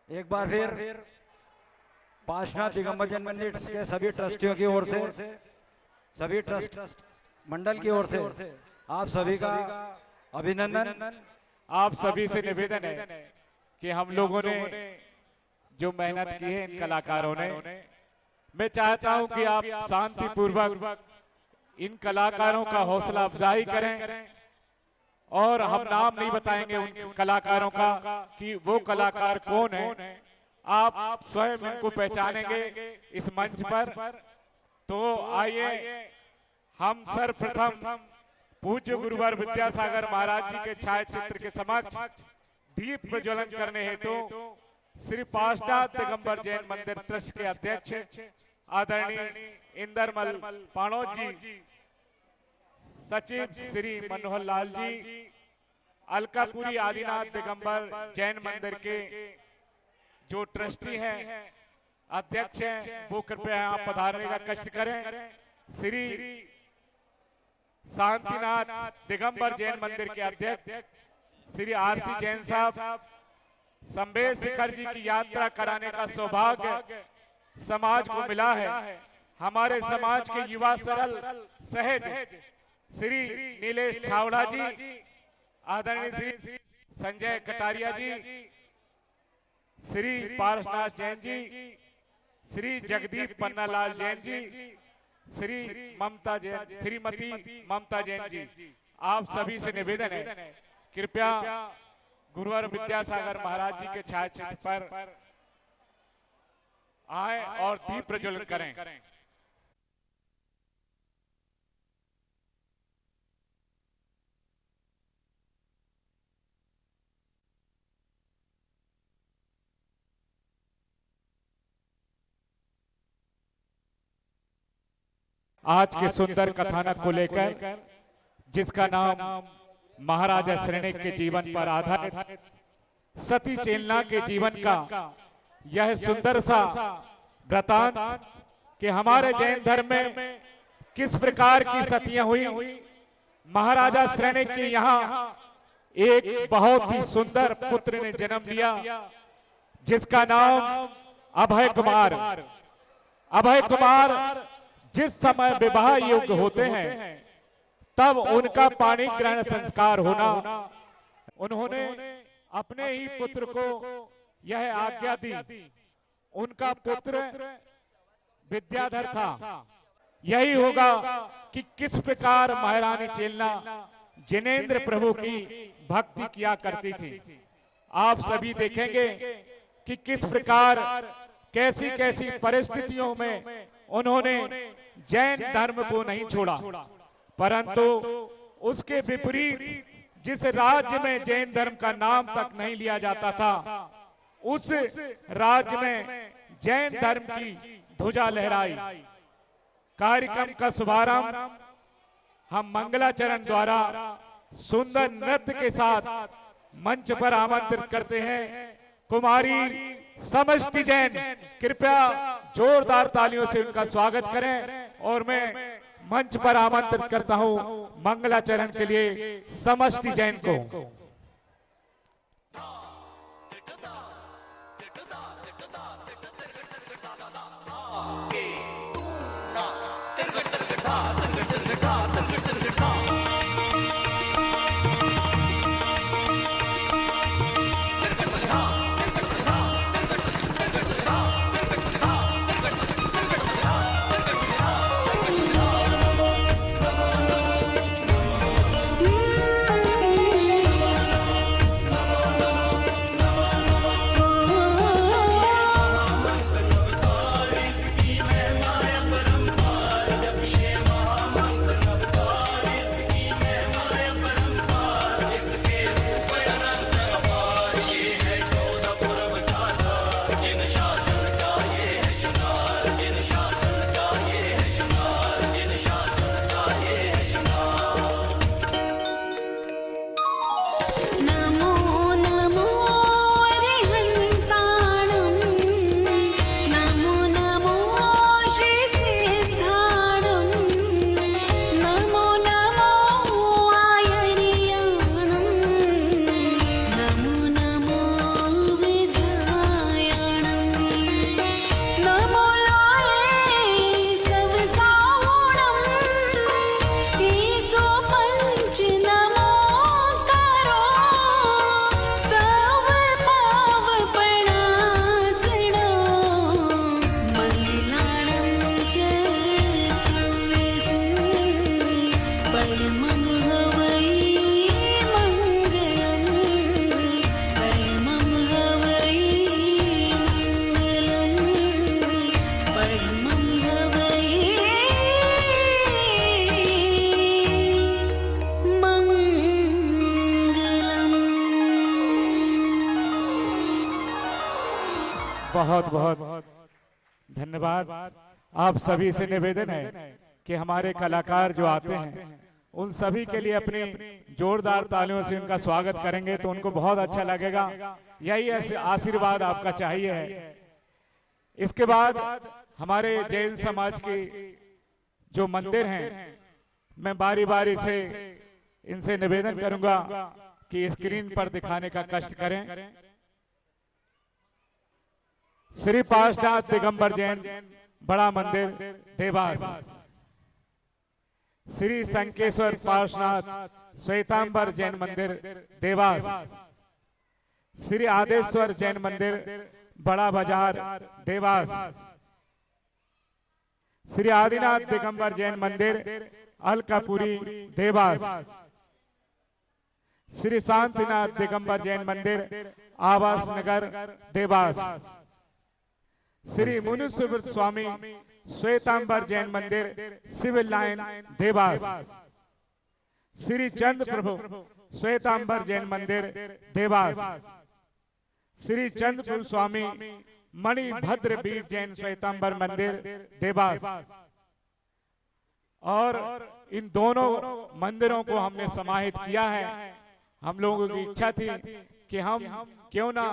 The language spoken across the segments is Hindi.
एक बार फिर पार्श्वनाथ दिगंबर जैन मंदिर के सभी ट्रस्टियों की ओर से, सभी ट्रस्ट मंडल की ओर से आप सभी का अभिनंदन। आप सभी से निवेदन है कि हम लोगों ने जो मेहनत की है इन कलाकारों ने, मैं चाहता हूं कि आप शांतिपूर्वक इन कलाकारों का हौसला अफजाई करें। और हम नाम नहीं बताएंगे उन कलाकारों का कि वो कलाकार कौन है, आप स्वयं उनको पहचानेंगे इस मंच पर। तो आइए हम सर्वप्रथम पूज्य गुरुवर विद्यासागर महाराज जी के छाया चित्र के समक्ष दीप प्रज्वलन करने हेतु श्री पार्श्वनाथ दिगंबर जैन मंदिर ट्रस्ट के अध्यक्ष आदरणीय इंदरमल पाणोज जी, सचिव श्री मनोहर लाल जी, अलकापुरी आदिनाथ दिगंबर जैन मंदिर के जो ट्रस्टी हैं, अध्यक्ष हैं, वो कृपया यहाँ पधारने का कष्ट करें। श्री शांतिनाथ दिगंबर जैन मंदिर के अध्यक्ष श्री आरसी जैन साहब, संवेद शिखर जी की यात्रा कराने का सौभाग्य समाज को मिला है। हमारे समाज के युवा सरल सहज श्री नीलेश छावड़ा जी, आदरणीय श्री संजय कटारिया जी, श्री पार्श्वनाथ जैन जी, श्री जगदीप पन्नालाल जैन जी, श्री ममता जैन, श्रीमती ममता जैन जी, आप सभी से निवेदन है कृपया गुरुवर विद्यासागर महाराज जी के छायाचित्र पर आए और दीप प्रज्वलन करें। आज के सुंदर कथानक को लेकर, जिसका नाम महाराजा श्रेणिक के जीवन पर आधारित सती चेलना के जीवन का यह सुंदर सा वृतांत कि हमारे जैन धर्म में किस प्रकार की सतियां हुई। महाराजा श्रेणिक के यहाँ एक बहुत ही सुंदर पुत्र ने जन्म लिया, जिसका नाम अभय कुमार। अभय कुमार जिस समय विवाह योग्य होते हैं तब उनका पाणी ग्रहण संस्कार होना, उन्होंने अपने ही पुत्र को यह आज्ञा दी। उनका पुत्र विद्याधर था। यही होगा कि किस प्रकार महारानी चेलना जिनेंद्र प्रभु की भक्ति किया करती थी। आप सभी देखेंगे कि किस प्रकार कैसी कैसी परिस्थितियों में उन्होंने जैन धर्म को नहीं छोड़ा, परंतु उसके विपरीत जिस राज्य में जैन धर्म का नाम तक नहीं लिया जाता था, उस राज्य में जैन धर्म की ध्वजा लहराई। कार्यक्रम का शुभारंभ हम मंगलाचरण द्वारा सुंदर नृत्य के साथ मंच पर आमंत्रित करते हैं कुमारी समष्टि जैन। कृपया जोरदार तालियों से उनका स्वागत करें और मैं मंच पर आमंत्रित करता हूं मंगलाचरण के लिए समष्टि जैन को। बहुत बहुत धन्यवाद। आप सभी से निवेदन है कि हमारे कलाकार जो आते हैं उन सभी के लिए अपनी जोरदार तालियों से उनका स्वागत करेंगे तो उनको बहुत अच्छा लगेगा। यही ऐसे आशीर्वाद आपका चाहिए है। इसके बाद हमारे जैन समाज के जो मंदिर हैं, मैं बारी बारी से इनसे निवेदन करूंगा कि स्क्रीन पर दिखाने का कष्ट करें। श्री पार्श्वनाथ दिगंबर जैन बड़ा मंदिर देवास, श्री संकेश्वर पार्श्वनाथ श्वेतांबर जैन मंदिर देवास, श्री आदेश्वर जैन मंदिर बड़ा बाजार देवास, श्री आदिनाथ दिगंबर जैन मंदिर अलकापुरी देवास, श्री शांतिनाथ दिगंबर जैन मंदिर आवास नगर देवास, श्री मुनिसुब्र स्वामी श्वेतांबर जैन मंदिर सिविल लाइन देवास, श्री चंद प्रभु श्वेतांबर जैन मंदिर देवास, श्री चंद प्रभु स्वामी मणिभद्र बीर जैन श्वेतांबर मंदिर देवास। और इन दोनों मंदिरों को हमने समाहित किया है। हम लोगों की इच्छा थी कि हम क्यों ना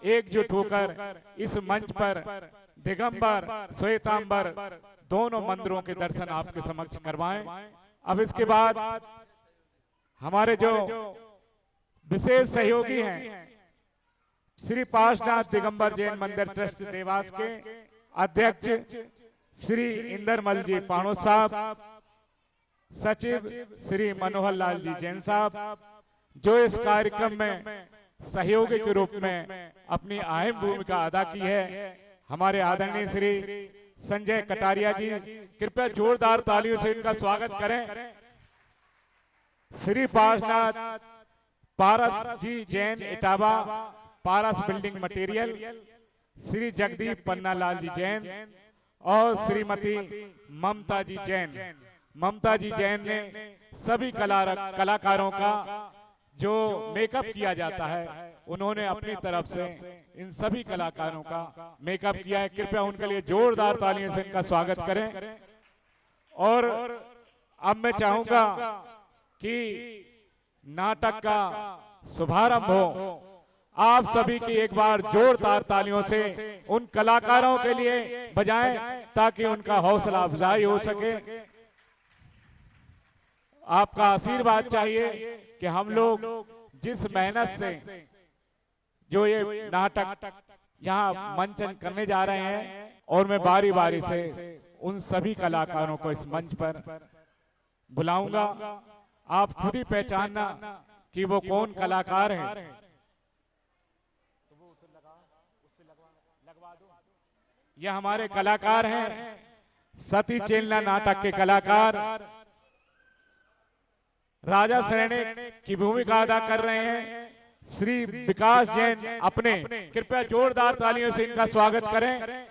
एकजुट होकर इस मंच पर दिगंबर श्वेतांबर दोनों मंदिरों के दर्शन आपके समक्ष करवाएं। अब इसके बाद हमारे जो विशेष सहयोगी हैं, श्री पार्श्वनाथ दिगंबर जैन मंदिर ट्रस्ट देवास के अध्यक्ष श्री इंदरमल जी पाणो साहब, सचिव श्री मनोहर लाल जी जैन साहब, जो इस कार्यक्रम में सहयोगी के रूप में अपनी अहम भूमिका अदा की है। हमारे आदरणीय श्री संजय कटारिया जी, कृपया जोरदार तालियों से इनका स्वागत करें। श्री पार्श्वनाथ पारस जी जैन इटावा पारस बिल्डिंग मटेरियल, श्री जगदीप पन्नालाल जी जैन और श्रीमती ममता जी जैन। ममता जी जैन ने सभी कलाकारों का जो मेकअप किया जाता है, उन्होंने अपनी तरफ से इन सभी कलाकारों का मेकअप किया है। कृपया उनके लिए जोरदार तालियों से इनका स्वागत करें। और अब मैं चाहूंगा कि नाटक का शुभारंभ हो। आप सभी की एक बार जोरदार तालियों से उन कलाकारों के लिए बजाएं ताकि उनका हौसला अफजाई हो सके। आपका आशीर्वाद चाहिए कि हम लोग जिस मेहनत से जो ये नाटक यहाँ मंचन करने जा रहे हैं, और मैं बारी बारी से उन सभी कलाकारों को इस मंच पर बुलाऊंगा। आप खुद ही पहचानना कि वो कौन कलाकार हैं। यह हमारे कलाकार हैं, सती चेलना नाटक के कलाकार राजा सैनिक की भूमिका अदा कर रहे हैं श्री विकास जैन अपने। कृपया जोरदार तालियों से इनका स्वागत करें।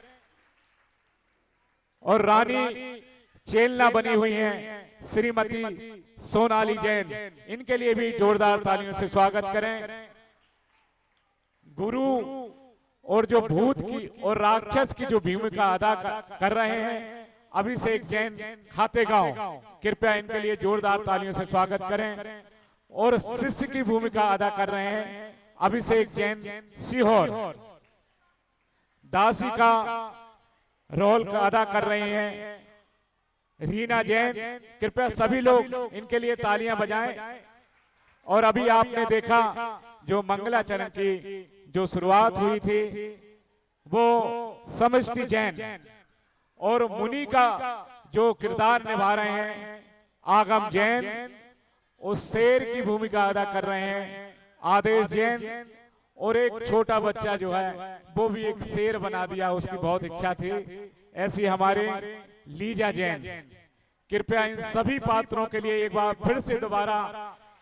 और रानी चेलना बनी हुई हैं श्रीमती सोनाली जैन, इनके लिए भी जोरदार तालियों से स्वागत करें। गुरु और जो भूत की और राक्षस की जो भूमिका अदा कर रहे हैं अभिषेक जैन खातेगांव, कृपया इनके लिए जोरदार तालियों से स्वागत करें। और शिष्य की भूमिका अदा कर रहे हैं अभिषेक जैन सीहोर। दासी का रोल अदा कर रहे हैं रीना जैन। कृपया सभी लोग इनके लिए तालियां बजाएं। और अभी आपने देखा जो मंगलाचरण की जो शुरुआत हुई थी, वो समष्टि जैन और मुनि का जो किरदार निभा रहे हैं आगम जैन, उस शेर की भूमिका अदा कर रहे हैं आदेश जैन। और एक छोटा बच्चा जो है वो भी एक शेर बना दिया, उसकी बहुत इच्छा थी। ऐसी हमारे लीजा जैन। कृपया इन सभी पात्रों के लिए एक बार फिर से दोबारा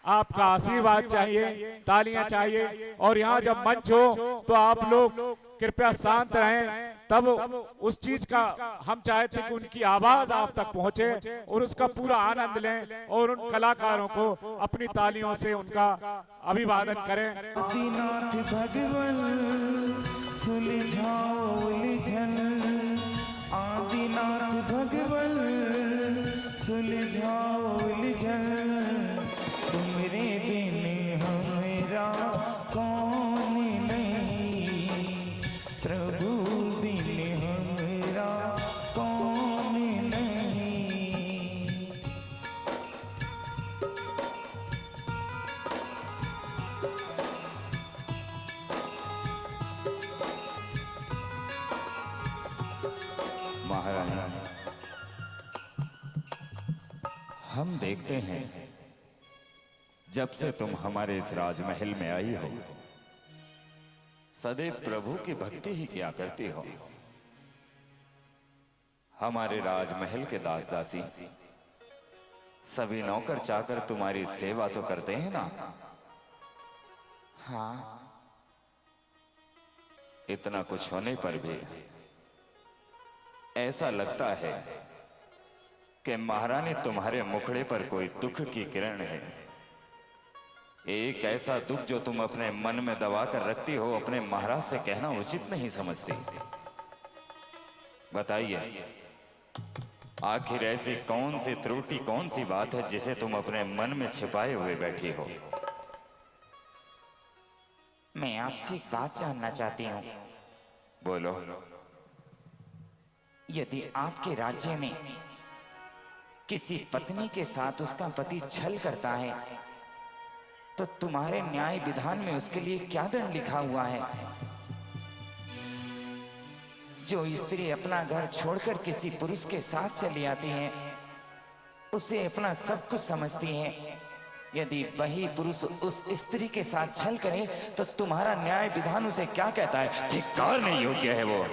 आपका आशीर्वाद चाहिए, तालियां चाहिए। और यहाँ जब मंच हो तो आप लोग कृपया शांत रहें, तब उस चीज का हम चाहते कि उनकी आवाज आप तक पहुंचे और उसका पूरा आनंद लें और उन कलाकारों को अपनी तालियों से उनका अभिवादन करें। भगवान सुलझाओ उलझन आदिनाथ भगवन, सुलझाओ उलझन तुमरे बिन हमेरा कौन नहीं, प्रभु बिन हमेरा कौन नहीं। महारानी, हम देखते हैं जब से तुम हमारे इस राजमहल में आई हो, सदैव प्रभु की भक्ति ही किया करती हो। हमारे राजमहल के दास दासी सभी नौकर चाकर तुम्हारी सेवा तो करते हैं ना? हाँ। इतना कुछ होने पर भी ऐसा लगता है कि महारानी तुम्हारे मुखड़े पर कोई दुख की किरण है। एक ऐसा दुख जो तुम अपने मन में दबा कर रखती हो, अपने महाराज से कहना उचित नहीं समझती। बताइए, आखिर ऐसी कौन सी त्रुटि, कौन सी बात है जिसे तुम अपने मन में छिपाए हुए बैठी हो? मैं आपसे एक बात जानना चाहती हूँ। बोलो। यदि आपके राज्य में किसी पत्नी के साथ उसका पति छल करता है, तो तुम्हारे न्याय विधान में उसके लिए क्या दंड लिखा हुआ है? जो स्त्री अपना घर छोड़कर किसी पुरुष के साथ चली आती है, उसे अपना सब कुछ समझती है। यदि वही पुरुष उस स्त्री के साथ छल करे, तो तुम्हारा न्याय विधान उसे क्या कहता है? धिक्कार नहीं योग्य है वो।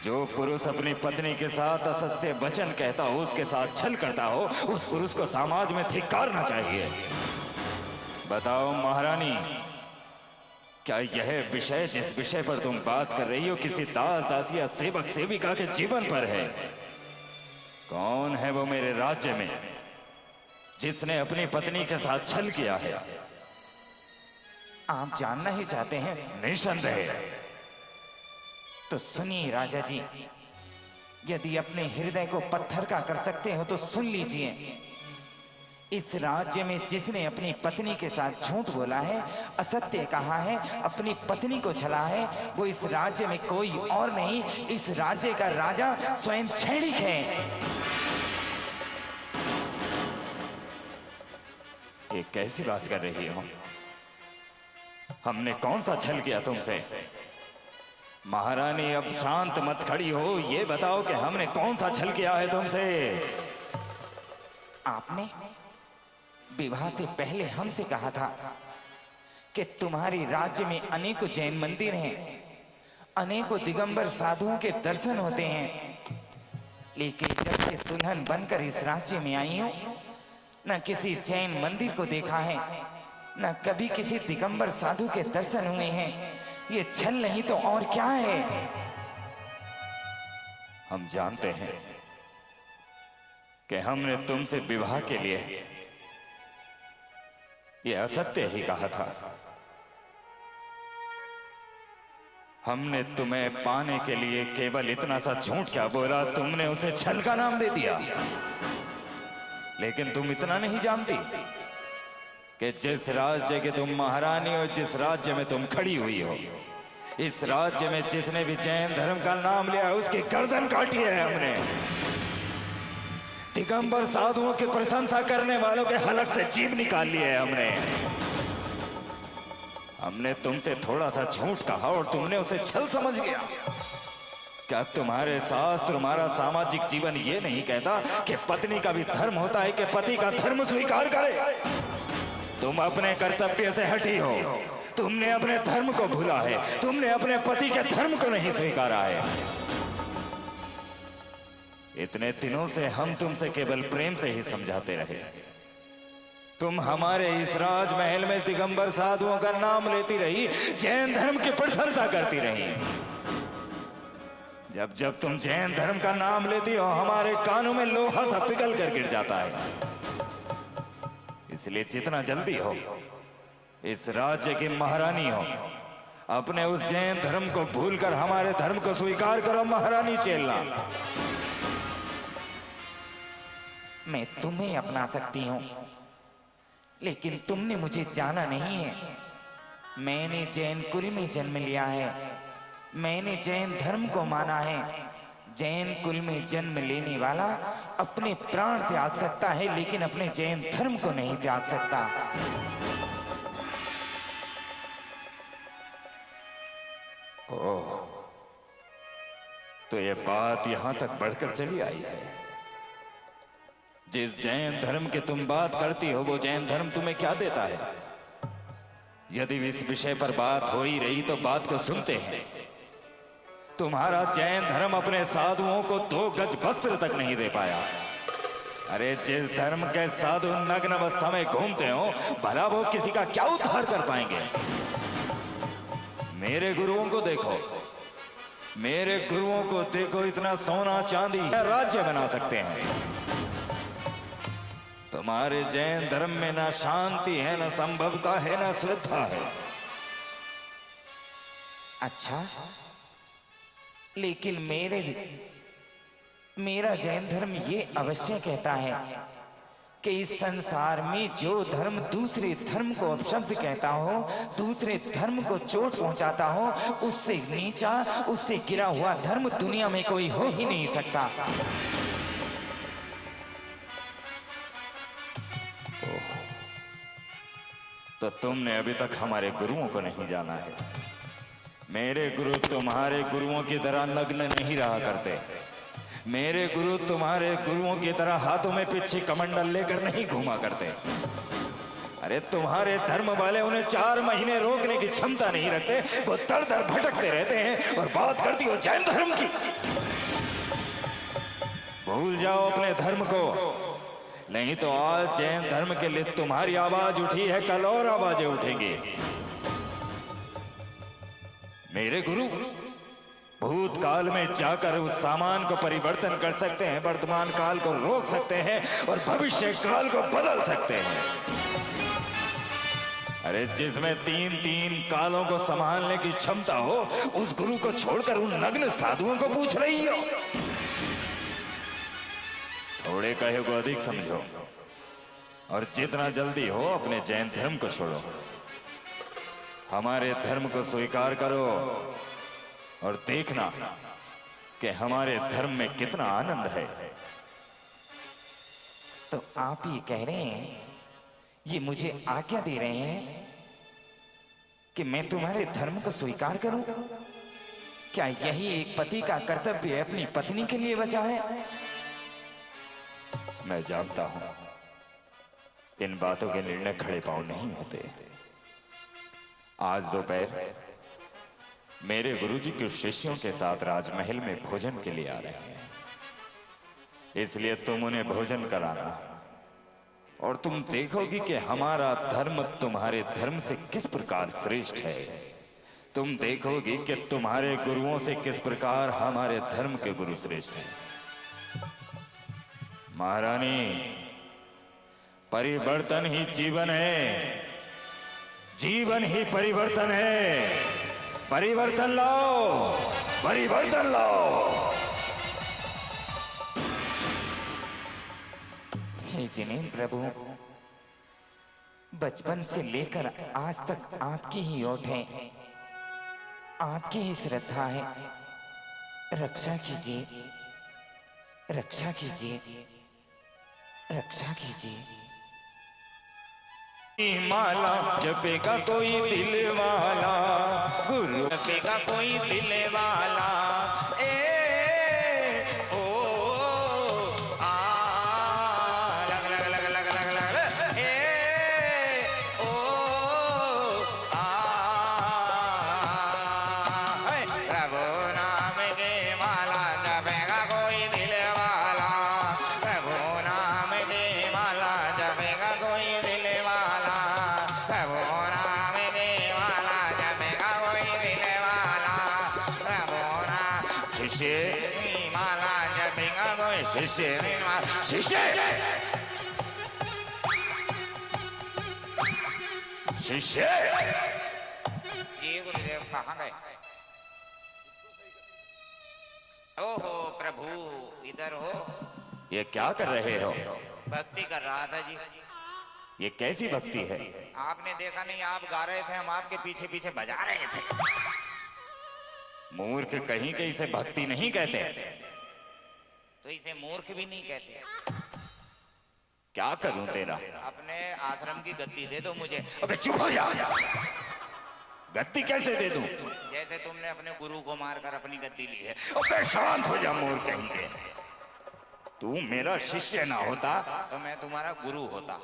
जो पुरुष अपनी पत्नी के साथ असत्य वचन कहता हो, उसके साथ छल करता हो, उस पुरुष को समाज में धिक्कारना चाहिए। बताओ महारानी, क्या यह विषय, जिस विषय पर तुम बात कर रही हो, किसी दास दासी या सेवक सेविका के जीवन पर है? कौन है वो मेरे राज्य में जिसने अपनी पत्नी के साथ छल किया है? आप जानना ही चाहते हैं? निसंदेह। तो सुनिए राजा जी, यदि अपने हृदय को पत्थर का कर सकते हो तो सुन लीजिए। इस राज्य में जिसने अपनी पत्नी के साथ झूठ बोला है, असत्य कहा है, अपनी पत्नी को छला है, वो इस राज्य में कोई और नहीं, इस राज्य का राजा स्वयं क्षणिक है। ये कैसी बात कर रही हो? हमने कौन सा छल किया तुमसे? महारानी, अब शांत मत खड़ी हो, ये बताओ कि हमने कौन सा छल किया है तुमसे? आपने विवाह से पहले हमसे कहा था कि तुम्हारी राज्य में अनेकों जैन मंदिर हैं, अनेकों दिगंबर साधुओं के दर्शन होते हैं, लेकिन जब से दुल्हन बनकर इस राज्य में आई हूं, न किसी जैन मंदिर को देखा है, न कभी किसी दिगंबर साधु के दर्शन हुए हैं। ये छल नहीं तो और क्या है? हम जानते हैं कि हमने तुमसे विवाह के लिए ये असत्य ही कहा था। हमने तुम्हें पाने के लिए केवल इतना सा झूठ क्या बोला, तुमने उसे छल का नाम दे दिया। लेकिन तुम इतना नहीं जानती कि जिस राज्य के तुम महारानी हो, जिस राज्य में तुम खड़ी हुई हो, इस राज्य में जिसने भी जैन धर्म का नाम लिया, उसकी गर्दन काटी है हमने। दिगंबर साधुओं की प्रशंसा करने वालों के हलक से जीभ निकाल ली है हमने। हमने तुमसे थोड़ा सा झूठ कहा और तुमने उसे छल समझ लिया। क्या तुम्हारे शास्त्र, तुम्हारा सामाजिक जीवन ये नहीं कहता कि पत्नी का भी धर्म होता है कि पति का धर्म स्वीकार करे? तुम अपने कर्तव्य से हटी हो, तुमने अपने धर्म को भूला है, तुमने अपने पति के धर्म को नहीं स्वीकारा है। इतने दिनों से हम तुमसे केवल प्रेम से ही समझाते रहे। तुम हमारे इस राजमहल में दिगंबर साधुओं का नाम लेती रही, जैन धर्म की प्रशंसा करती रही। जब जब तुम जैन धर्म का नाम लेती हो, हमारे कानों में लोहा सा पिघल कर गिर जाता है। इसलिए जितना जल्दी हो इस राज्य की महारानी हो, अपने उस जैन धर्म को भूलकर हमारे धर्म को स्वीकार करो महारानी चेलना। मैं तुम्हें अपना सकती हूं, लेकिन तुमने मुझे जाना नहीं है। मैंने जैन कुल में जन्म लिया है, मैंने जैन धर्म को माना है। जैन कुल में जन्म लेने वाला अपने प्राण त्याग सकता है, लेकिन अपने जैन धर्म को नहीं त्याग सकता। ओह, तो ये बात यहां तक बढ़कर चली आई है। जिस जैन धर्म की तुम बात करती हो, वो जैन धर्म तुम्हें क्या देता है? यदि इस विषय पर बात हो ही रही तो बात को सुनते हैं। तुम्हारा जैन धर्म अपने साधुओं को 2 गज वस्त्र तक नहीं दे पाया। अरे जिस धर्म के साधु नग्न अवस्था में घूमते हो, भला वो किसी का क्या उद्धार कर पाएंगे? मेरे गुरुओं को देखो, मेरे गुरुओं को देखो, इतना सोना चांदी राज्य बना सकते हैं। तुम्हारे जैन धर्म में ना शांति है, ना संभवता है, ना श्रद्धा है। अच्छा, लेकिन मेरा जैन धर्म ये अवश्य कहता है कि इस संसार में जो धर्म दूसरे धर्म को अपशब्द कहता हो, दूसरे धर्म को चोट पहुंचाता हो, उससे नीचा, उससे गिरा हुआ धर्म दुनिया में कोई हो ही नहीं सकता। तो तुमने अभी तक हमारे गुरुओं को नहीं जाना है। मेरे गुरु तुम्हारे गुरुओं की तरह नग्न नहीं रहा करते। मेरे गुरु तुम्हारे गुरुओं की तरह हाथों में पीछे कमंडल लेकर नहीं घूमा करते। अरे तुम्हारे धर्म वाले उन्हें 4 महीने रोकने की क्षमता नहीं रखते, वो दर दर भटकते रहते हैं। और बात करती हो जैन धर्म की। भूल जाओ अपने धर्म को, नहीं तो आज जैन धर्म के लिए तुम्हारी आवाज उठी है, कल और आवाजें उठेंगी। मेरे गुरु भूतकाल में जाकर उस सामान को परिवर्तन कर सकते हैं, वर्तमान काल को रोक सकते हैं और भविष्य काल को बदल सकते हैं। अरे जिसमें 3 कालों को संभालने की क्षमता हो, उस गुरु को छोड़कर उन नग्न साधुओं को पूछ रही हो। थोड़े कहे को अधिक समझो और जितना जल्दी हो अपने जैन धर्म को छोड़ो। हमारे धर्म को स्वीकार करो और देखना कि हमारे धर्म में कितना आनंद है। तो आप ये कह रहे हैं, ये मुझे आज्ञा दे रहे हैं कि मैं तुम्हारे धर्म को स्वीकार करूं? क्या यही एक पति का कर्तव्य अपनी पत्नी के लिए बचा है? मैं जानता हूं इन बातों के निर्णय खड़े पांव नहीं होते। आज दोपहर मेरे गुरुजी के शिष्यों के साथ राजमहल में भोजन के लिए आ रहे हैं, इसलिए तुम उन्हें भोजन कराना और तुम देखोगी कि हमारा धर्म तुम्हारे धर्म से किस प्रकार श्रेष्ठ है। तुम देखोगी कि तुम्हारे गुरुओं से किस प्रकार हमारे धर्म के गुरु श्रेष्ठ हैं। महारानी, परिवर्तन ही जीवन है, जीवन ही परिवर्तन है। परिवर्तन लाओ, परिवर्तन लाओ। हे जिनेंद्र प्रभु, बचपन से लेकर आज तक आपकी ही ओट है, आपकी ही श्रद्धा है। रक्षा कीजिए, रक्षा कीजिए, रक्षा कीजिए। माला जपेगा कोई दिल वाला, गुरु जपेगा कोई दिल वाला। शिष्य शिष्य जी गुरुदेव कहाँ गए? ओहो प्रभु, इधर हो। ये क्या कर रहे हो? भक्ति कर रहा था जी। ये कैसी भक्ति है? आपने देखा नहीं, आप गा रहे थे, हम आपके पीछे पीछे बजा रहे थे। मूर्ख कहीं के इसे भक्ति नहीं कहते। तो इसे मूर्ख भी नहीं कहते। क्या करूं तेरा? अपने आश्रम की गद्दी दे दो मुझे। अबे चुप हो जा। गद्दी कैसे दे दूं? जैसे तुमने अपने गुरु को मारकर अपनी गद्दी ली है। अबे शांत हो जा मूर्ख कहीं के। तू मेरा शिष्य ना होता तो मैं तुम्हारा गुरु होता।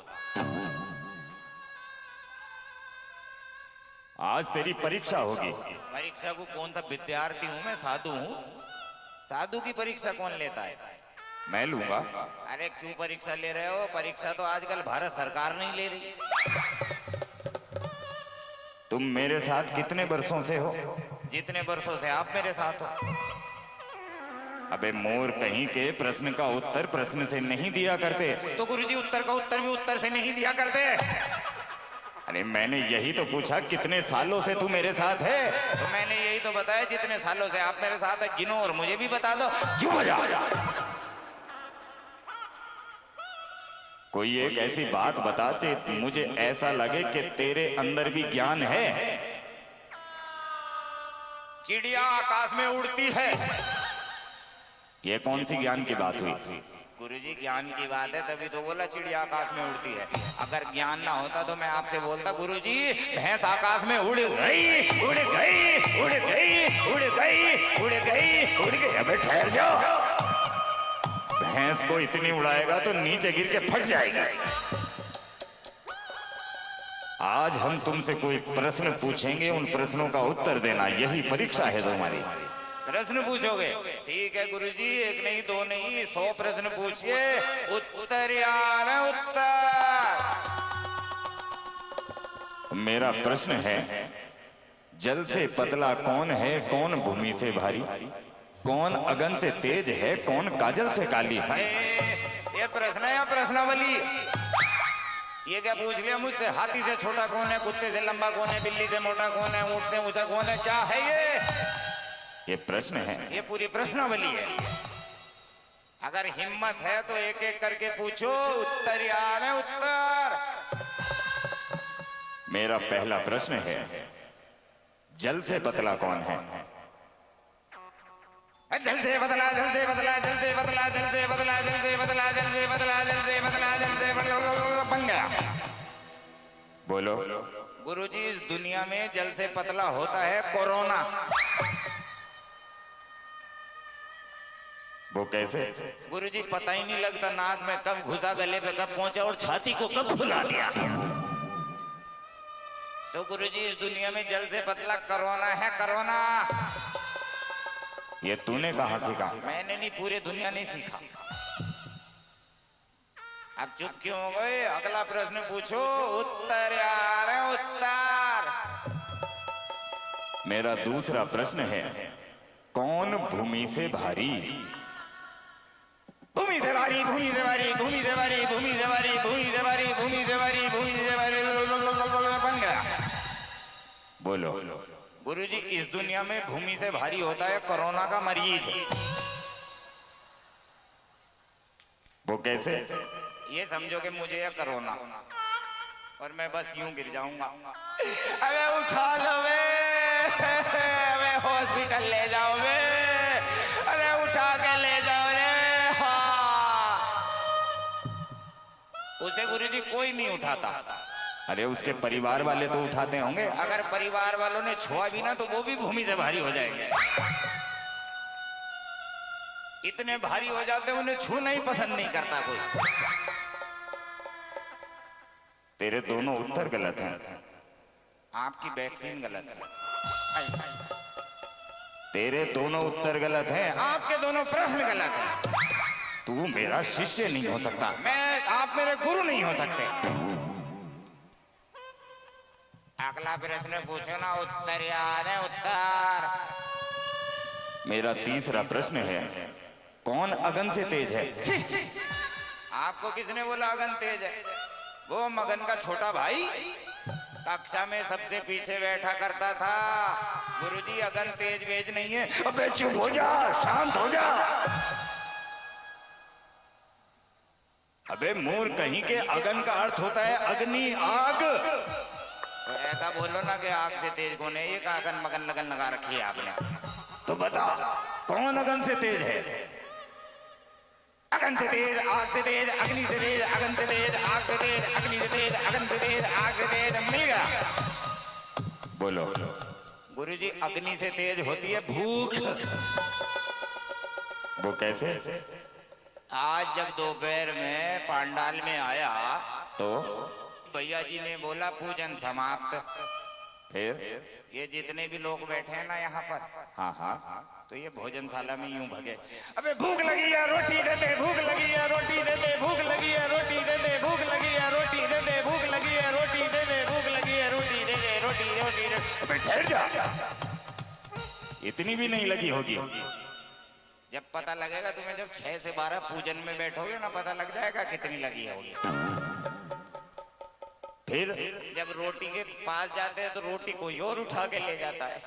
आज तेरी परीक्षा होगी। परीक्षा को कौन सा विद्यार्थी हूँ मैं? साधु हूँ। साधु की परीक्षा कौन लेता है? मैं लूंगा। अरे क्यों परीक्षा ले रहे हो? परीक्षा तो आजकल भारत सरकार नहीं ले रही। तुम मेरे साथ कितने वर्षों से हो? जितने वर्षों से आप मेरे साथ हो। अबे मोर कहीं के प्रश्न का उत्तर प्रश्न से नहीं दिया करते। तो गुरुजी उत्तर का उत्तर भी उत्तर से नहीं दिया करते। अरे मैंने यही तो पूछा कितने सालों से तू मेरे साथ है? तो मैंने यही तो बताया जितने सालों से आप मेरे साथ है। गिनो और मुझे भी बता दो। चुप हो जा। कोई एक ऐसी बात बता कि मुझे ऐसा लगे कि तेरे अंदर भी ज्ञान है। चिड़िया आकाश में उड़ती है। ये कौन सी ज्ञान की बात हुई? गुरुजी ज्ञान की बात है, तभी तो बोला चिड़िया आकाश में उड़ती है। अगर ज्ञान ना होता तो मैं आपसे बोलता गुरुजी भैंस आकाश में उड़ गई, उड़ गई, उड़ गई, उड़ गई, उड़ गई, उड़ गई। अबे ठहर जाओ। भैंस को इतनी उड़ाएगा तो नीचे गिर के फट जाएगी। आज हम तुमसे कोई प्रश्न पूछेंगे, उन प्रश्नों का उत्तर देना, यही परीक्षा है तुम्हारी। प्रश्न पूछोगे? ठीक है गुरुजी, एक नहीं दो नहीं 100 प्रश्न पूछिए। उत्तर यार उत्तर। मेरा प्रश्न है, जल से पतला कौन है, कौन भूमि से भारी, कौन अगन से तेज है, कौन काजल से काली है? ये प्रश्न है या प्रश्नावली? ये क्या पूछ लिया मुझसे? हाथी से छोटा कौन है, कुत्ते से लंबा कौन है, बिल्ली से मोटा कौन है, ऊंट से ऊंचा कौन है? क्या है ये प्रश्न है। ये पूरी प्रश्नावली है। अगर हिम्मत है तो एक एक करके पूछो। उत्तर यार है उत्तर। मेरा पहला प्रश्न है, जल से पतला कौन है? जल से बदला, जल से बदला, जल से बदला, जल से बदला, जल से बदला, जल से बदला, जल से बदला, जल से बदला, बन गया। बोलो। गुरुजी इस दुनिया में जल से पतला होता है कोरोना। वो कैसे? गुरुजी पता ही नहीं लगता नाक में कब घुसा, गले पे कब पहुंचा और छाती को कब फुला दिया। तो गुरुजी इस दुनिया में जल से पतला कोरोना है, कोरोना। ये तूने कहां सीखा? मैंने नहीं, पूरे दुनिया ने सीखा। अब चुप क्यों हो गए? अगला प्रश्न पूछो। उत्तर यार है उत्तर। मेरा दूसरा प्रश्न है, कौन भूमि से भारी? भूमि से भारी, भूमि से भारी, भूमि से भारी, भूमि से भारी, भूमि से भारी, भूमि से भारी, भूमि से भारी, बन गया। बोलो। गुरुजी इस दुनिया में भूमि से भारी होता है कोरोना का मरीज। वो कैसे? ये समझो कि मुझे है कोरोना और मैं बस यूं गिर जाऊंगा। अबे उठा लो बे, अबे हॉस्पिटल ले जाओ बे, अरे उठा के ले जाओ रे। हाँ, उसे गुरुजी कोई नहीं उठाता। अरे उसके परिवार वाले तो उठाते होंगे। अगर परिवार वालों ने छुआ भी ना तो वो भी भूमि से भारी हो जाएंगे। इतने भारी हो जाते उन्हें छूना ही पसंद नहीं करता कोई। तेरे दोनों उत्तर गलत हैं। आपकी वैक्सीन गलत है। तेरे दोनों उत्तर गलत हैं। आपके दोनों प्रश्न गलत हैं। तू मेरा शिष्य नहीं हो सकता। आप मेरे गुरु नहीं हो सकते। अगला प्रश्न पूछो ना। उत्तर यार है उत्तर। मेरा तीसरा प्रश्न है, कौन अगन से तेज है? आपको किसने बोला अगन तेज है? वो मगन का छोटा भाई। कक्षा में सबसे पीछे बैठा करता था। गुरुजी अगन तेज वेज नहीं है। अबे चुप हो जा, शांत हो जा। अबे मूर कहीं के, अगन का अर्थ होता है अग्नि, आग। तो ऐसा बोलो ना कि आग से तेज कौन है। ये का अगन मगन लगन लगा रखी है आपने। तो बता कौन अगन से तेज है? अगन से तेज, आग से तेज, अग्नि से तेज, अगन से तेज, आग से तेज, अग्नि से तेज, अगन से तेज, आग से तेज। मिल गया। बोलो। गुरुजी अग्नि से तेज होती है भूख। वो कैसे? आज जब दोपहर में पांडाल में आया तो भैया जी ने बोला पूजन समाप्त। फिर ये जितने भी लोग बैठे हैं ना यहाँ पर, हाँ हाँ, तो ये भोजनशाला में यूं भगे। अबे भूख लगी है रोटी दे दे, भूख लगी है रोटी दे दे, भूख लगी है रोटी दे दे, भूख लगी है रोटी दे दे, भूख लगी है रोटी दे दे, भूख लगी है रोटी दे दे, रोटी रोटी दे। अबे ठहर जा, इतनी भी नहीं लगी होगी। जब पता लगेगा तुम्हें, जब 6 से 12 पूजन में बैठोगे ना, पता लग जाएगा कितनी लगी होगी। फिर जब रोटी के पास जाते हैं तो रोटी कोई और उठा के ले जाता है।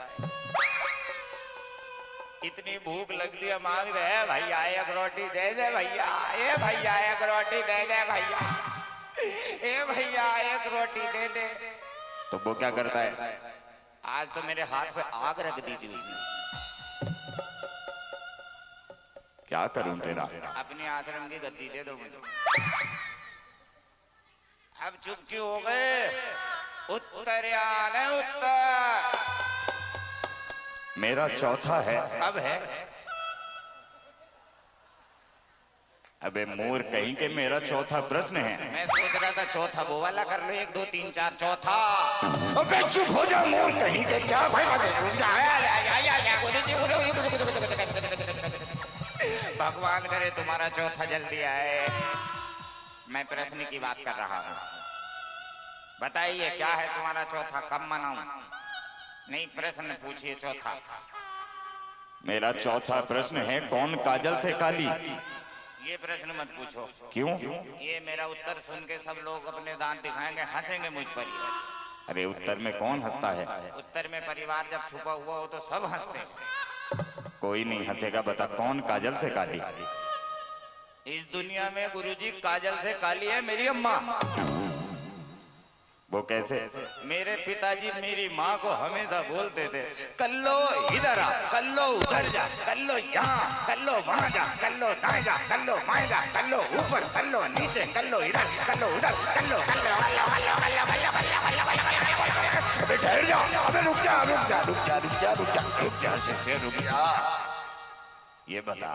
इतनी भूख लगती है, मांग रहे हैं भैया एक रोटी दे दे भैया, ए भैया एक रोटी दे दे भैया, ए भैया एक रोटी दे दे। तो वो क्या करता है? आज तो मेरे हाथ पे आग रख दी थी उसने। क्या करूं तेरा? अपने आश्रम की गद्दी दे दो मुझे। अब चुप क्यों हो गए? उत्तरयान है, उत्तर। मेरा चौथा है। कब है? अबे मूर कहीं के, मेरा चौथा प्रश्न है। मैं सोच रहा था चौथा वो वाला कर लो, 1 2 3 4 चौथा। अबे चुप हो जा मूर कहीं के। क्या भाई भगवान करे तुम्हारा चौथा जल्दी आए। मैं प्रश्न की बात कर रहा हूँ। बताइए क्या है तुम्हारा चौथा, कब मनाऊं? नहीं, प्रश्न पूछिए चौथा। मेरा चौथा प्रश्न है, कौन काजल से काली? ये प्रश्न मत पूछो। क्यों? ये मेरा उत्तर सुन के सब लोग अपने दांत दिखाएंगे, हंसेंगे मुझ पर ही। अरे उत्तर में कौन हंसता है? उत्तर में परिवार जब छुपा हुआ हो तो सब हंसते हैं। कोई नहीं हंसेगा। बता कौन काजल से काली? इस दुनिया में गुरुजी काजल से काली है मेरी अम्मा। वो कैसे? मेरे पिताजी मेरी माँ को हमेशा बोलते थे, कल्लो इधर आ, कल्लो उधर जा, कल्लो यहाँ, कल्लो वहाँ जा, कल्लो दाएं जा, कल्लो बाएं जा, कल्लो ऊपर, कल्लो नीचे, कल्लो इधर, कल्लो उधर, कल्लो कल्लो कल्लो कल्लो कल्लो कल्लो कल्लो कल्लो। अबे ठहर जा, अबे रुक जा रुक जा रुक जा रुक जा रुक जा रुक जा शिष्य रुक जा। ये बता,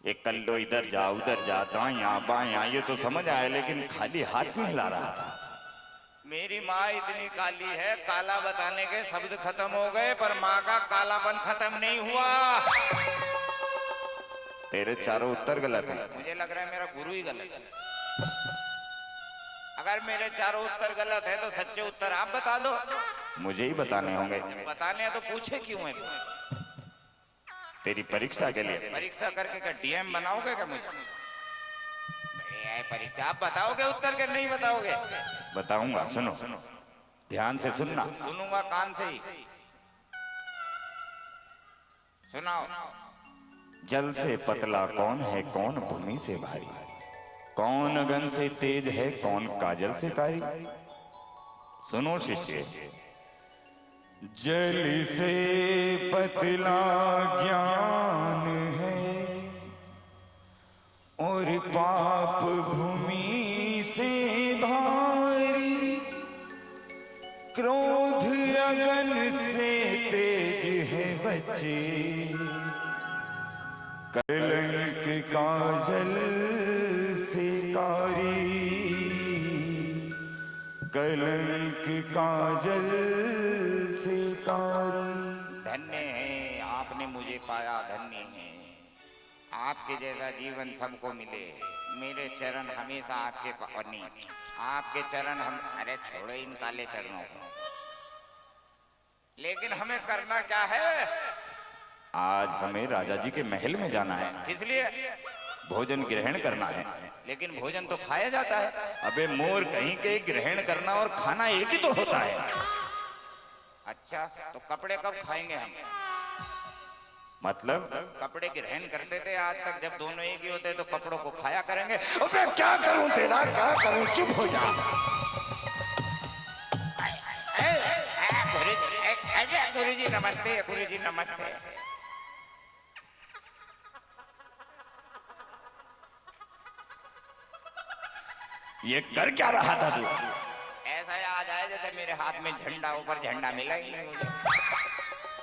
ये कल्लो इधर जा उधर जा, दायां बायां, ये तो समझ आया, लेकिन खाली हाथ क्यों हिला रहा था? मेरी माँ इतनी काली है, काला बताने के शब्द खत्म हो गए, पर माँ का कालापन खत्म नहीं हुआ। तेरे चारों उत्तर गलत हैं। मुझे लग रहा है मेरा गुरु ही गलत है। अगर मेरे चारों उत्तर गलत है तो सच्चे उत्तर आप बता दो। मुझे ही बताने होंगे। बताने हैं तो पूछे क्यों है? तेरी परीक्षा के लिए। परीक्षा करके क्या डीएम बनाओगे क्या मुझे? परीक्षा आप बताओगे उत्तर के, नहीं बताओगे? बताऊंगा, सुनो ध्यान से सुनना। सुनूंगा कान से ही। सुनाओ। जल से पतला कौन है, कौन भूमि से भारी, कौन अगन से तेज है, कौन काजल से कारी। सुनो शिष्य, जल से पतला ज्ञान है और पाप भूमि से भारी, क्रोध अगन से तेज है बच्चे, कलंक काजल से कारी, कलंक काजल से कारी। धन्य है आपने मुझे पाया, धन्य है। आपके जैसा जीवन सबको मिले। मेरे चरण हमेशा आपके पानी, आपके चरण हम। अरे छोड़ो इन काले चरणों को। लेकिन हमें करना क्या है? आज हमें राजा जी के महल में जाना है। इसलिए भोजन ग्रहण करना है। लेकिन भोजन तो खाया जाता है। अबे मोर कहीं के ग्रहण करना और खाना एक ही तो होता है। अच्छा, तो कपड़े कब खाएंगे हम? मतलब कपड़े ग्रहण करते थे आज तक, जब दोनों एक ही होते तो कपड़ों को खाया करेंगे। अबे क्या करूं तेरा, क्या करूं, चुप हो जा। गुरु जी नमस्ते, गुरु जी नमस्ते। ये कर क्या रहा था तू? ऐसा याद आया जैसे मेरे हाथ में झंडा, ऊपर झंडा मिला ही नहीं मुझे।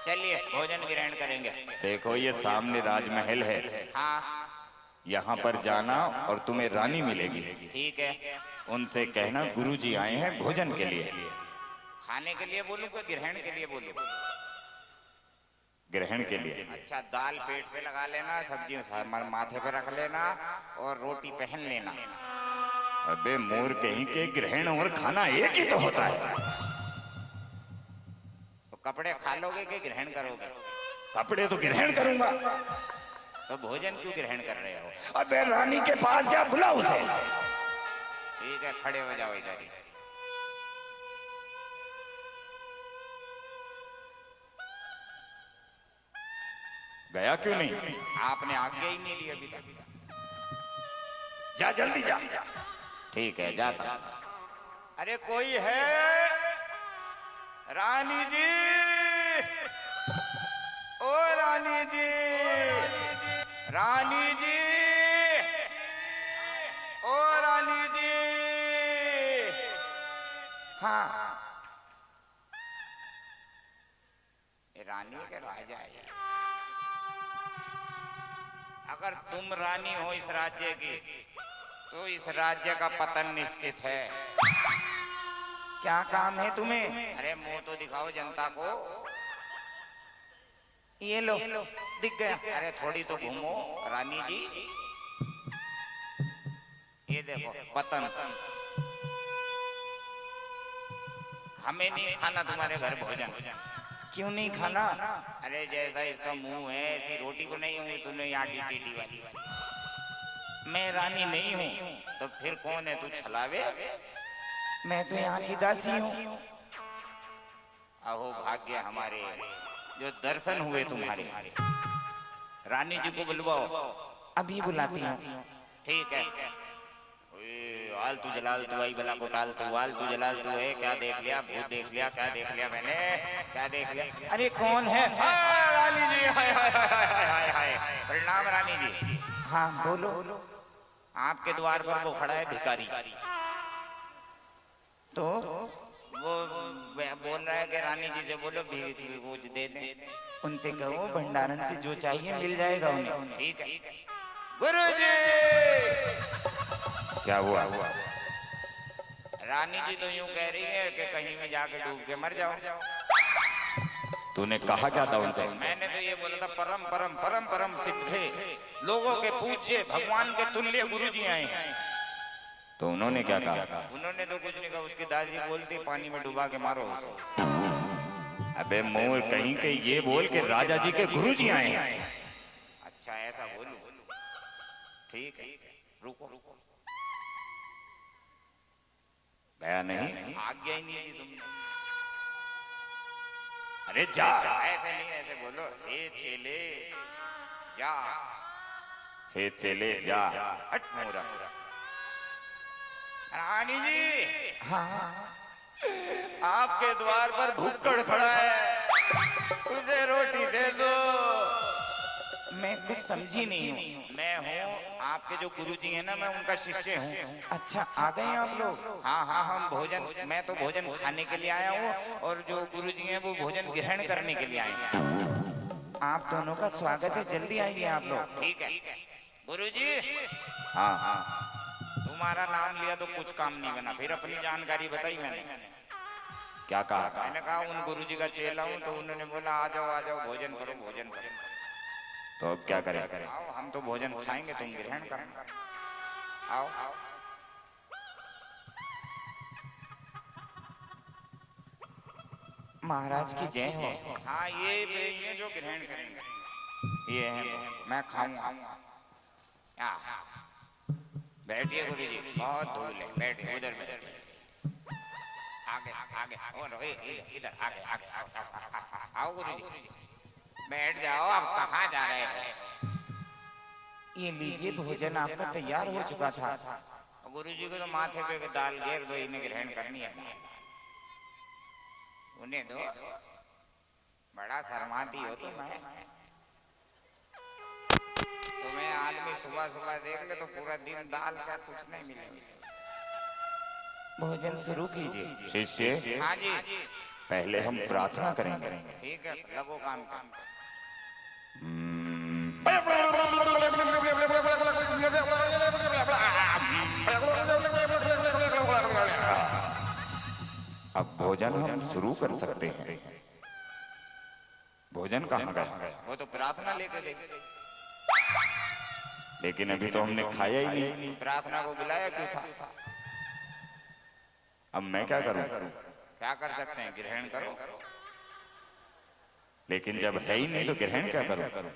चलिए भोजन ग्रहण करेंगे। देखो ये सामने राजमहल है, हाँ यहाँ पर जाना और तुम्हें रानी मिलेगी। ठीक है। उनसे कहना गुरुजी आए हैं भोजन के लिए। खाने के लिए बोलूं कि ग्रहण के लिए बोलूं? ग्रहण के लिए। अच्छा, दाल पेट पे लगा लेना, सब्जी माथे पे रख लेना और रोटी पहन लेना। अबे मोर कहीं के ग्रहण और खाना एक ही तो होता है। तो कपड़े खा लोगे कि ग्रहण करोगे? कपड़े तो ग्रहण करूंगा। तो भोजन क्यों ग्रहण कर रहे हो? अबे रानी के पास जा, बुला उसे। ठीक है, खड़े हो जाओ इधर ही। गया क्यों नहीं? आपने आज्ञा ही नहीं दी अभी तक। जा जल्दी जा। ठीक है, जाता। अरे कोई है? रानी जी, ओ रानी जी, रानी जी, ओ रानी जी। हाँ, ये रानी के राजा है। अगर तुम रानी हो इस राज्य की तो इस राज्य का पतन निश्चित है। क्या काम है तुम्हें? अरे मुंह तो दिखाओ जनता को। ये लो, दिख गया। अरे थोड़ी तो घूमो रानी जी। ये देखो पतन। हमें नहीं खाना तुम्हारे घर भोजन। क्यों नहीं खाना? अरे जैसा इसका मुंह है ऐसी रोटी को नहीं हुई तूने यहाँ टीटी वाली। मैं रानी नहीं हूँ तो फिर कौन है तू छलावे? मैं तो यहाँ की दासी हूँ। अहो भाग्य हमारे जो दर्शन हुए तुम्हारे। रानी जी को बुलवाओ। अभी बुलाती हूँ। ठीक है। आलतू जलाल तू आई बला को टाल तू, आलतू जलाल तू है। क्या देख लिया? भूत देख लिया? क्या देख लिया मैंने? क्या देख लिया? अरे कौन है? रानी जी, हाय हाय हाय हाय हाय। प्रणाम रानी जी। हाँ बोलो। आपके द्वार पर वो खड़ा है भिखारी। तो वो बोल रहा है कि रानी जी से बोलो वो दे दें। उनसे कहो भंडारन से जो चाहिए मिल जाएगा उन्हें। ठीक है। गुरुजी, क्या हुआ? रानी जी तो यूं कह रही है कि कहीं में जाके डूब के मर जाओ। तूने कहा क्या था उनसे? मैंने तो ये बोला था परम परम परम परम सिद्धे लोगों के पूज्य भगवान के तुल्य गुरुजी आए हैं। तो उन्होंने क्या कहा? उन्होंने तो कुछ नहीं कहा। उसकी दादी बोलती पानी में डुबा के मारो उसे। अबे मोर कहीं के ये बोल के राजा जी के गुरुजी आए हैं। अच्छा ऐसा बोलूं? ठीक है, रुको रुको। गया नहीं? आज्ञा ही नहीं दी तुमने। अरे जा। ऐसे नहीं, ऐसे बोलो। हे चेले जा। हे चले जा। हट मूर्ख। रानी जी, हाँ आपके द्वार पर भुक्कड़ खड़ा है, उसे रोटी दे दो। मैं कुछ समझी नहीं हूँ। मैं हूँ आपके जो गुरुजी हैं ना, मैं उनका शिष्य हूँ। अच्छा आ गए आप लोग? हाँ हाँ, हम भोजन, मैं तो भोजन खाने के लिए आया हूँ और जो गुरुजी हैं वो भोजन ग्रहण करने के लिए आए हैं। आप दोनों का स्वागत है, जल्दी आइए आप लोग। ठीक है। गुरुजी, हाँ हाँ। तुम्हारा नाम लिया तो कुछ काम नहीं बना, फिर अपनी जानकारी बताई मैंने। क्या कहा? मैंने कहा उन गुरुजी का चेला हूँ, तो उन्होंने बोला आ जाओ भोजन करो भोजन करो। तो अब क्या करें? आओ, हम तो भोजन खाएंगे, तुम ग्रहण करना। आओ आओ। महाराज की जय हो। हाँ ये जो ग्रहण करेंगे ये है, मैं खाऊंगा। बैठिए गुरु जी, बहुत धूल है, बैठिए उधर बैठिए। आगे आगे और इधर आगे आगे आओ गुरु जी, बैठ जाओ। आप कहाँ जा रहे हो? ये लीजिए भोजन आपका तैयार हो चुका था। गुरु जी को तो माथे पे दाल घेर दो, इन्हें ग्रहण करनी है, उन्हें दो। बड़ा शर्माती हो तुम। तुम्हें आदमी सुबह सुबह देख ले तो पूरा दिन दाल का कुछ नहीं मिलेगा। भोजन शुरू कीजिए। शिष्य, हाँ जी, पहले हम प्रार्थना करेंगे। ठीक है, लगो काम का। अब भोजन हम शुरू कर सकते हैं। भोजन कहाँ गया? वो तो प्रार्थना लेकर गए। लेकिन अभी तो हमने खाया ही नहीं। प्रार्थना को बुलाया क्यों था? अब मैं क्या करूं? क्या कर सकते हैं? ग्रहण करो। लेकिन जब है ही नहीं तो ग्रहण क्या करूं?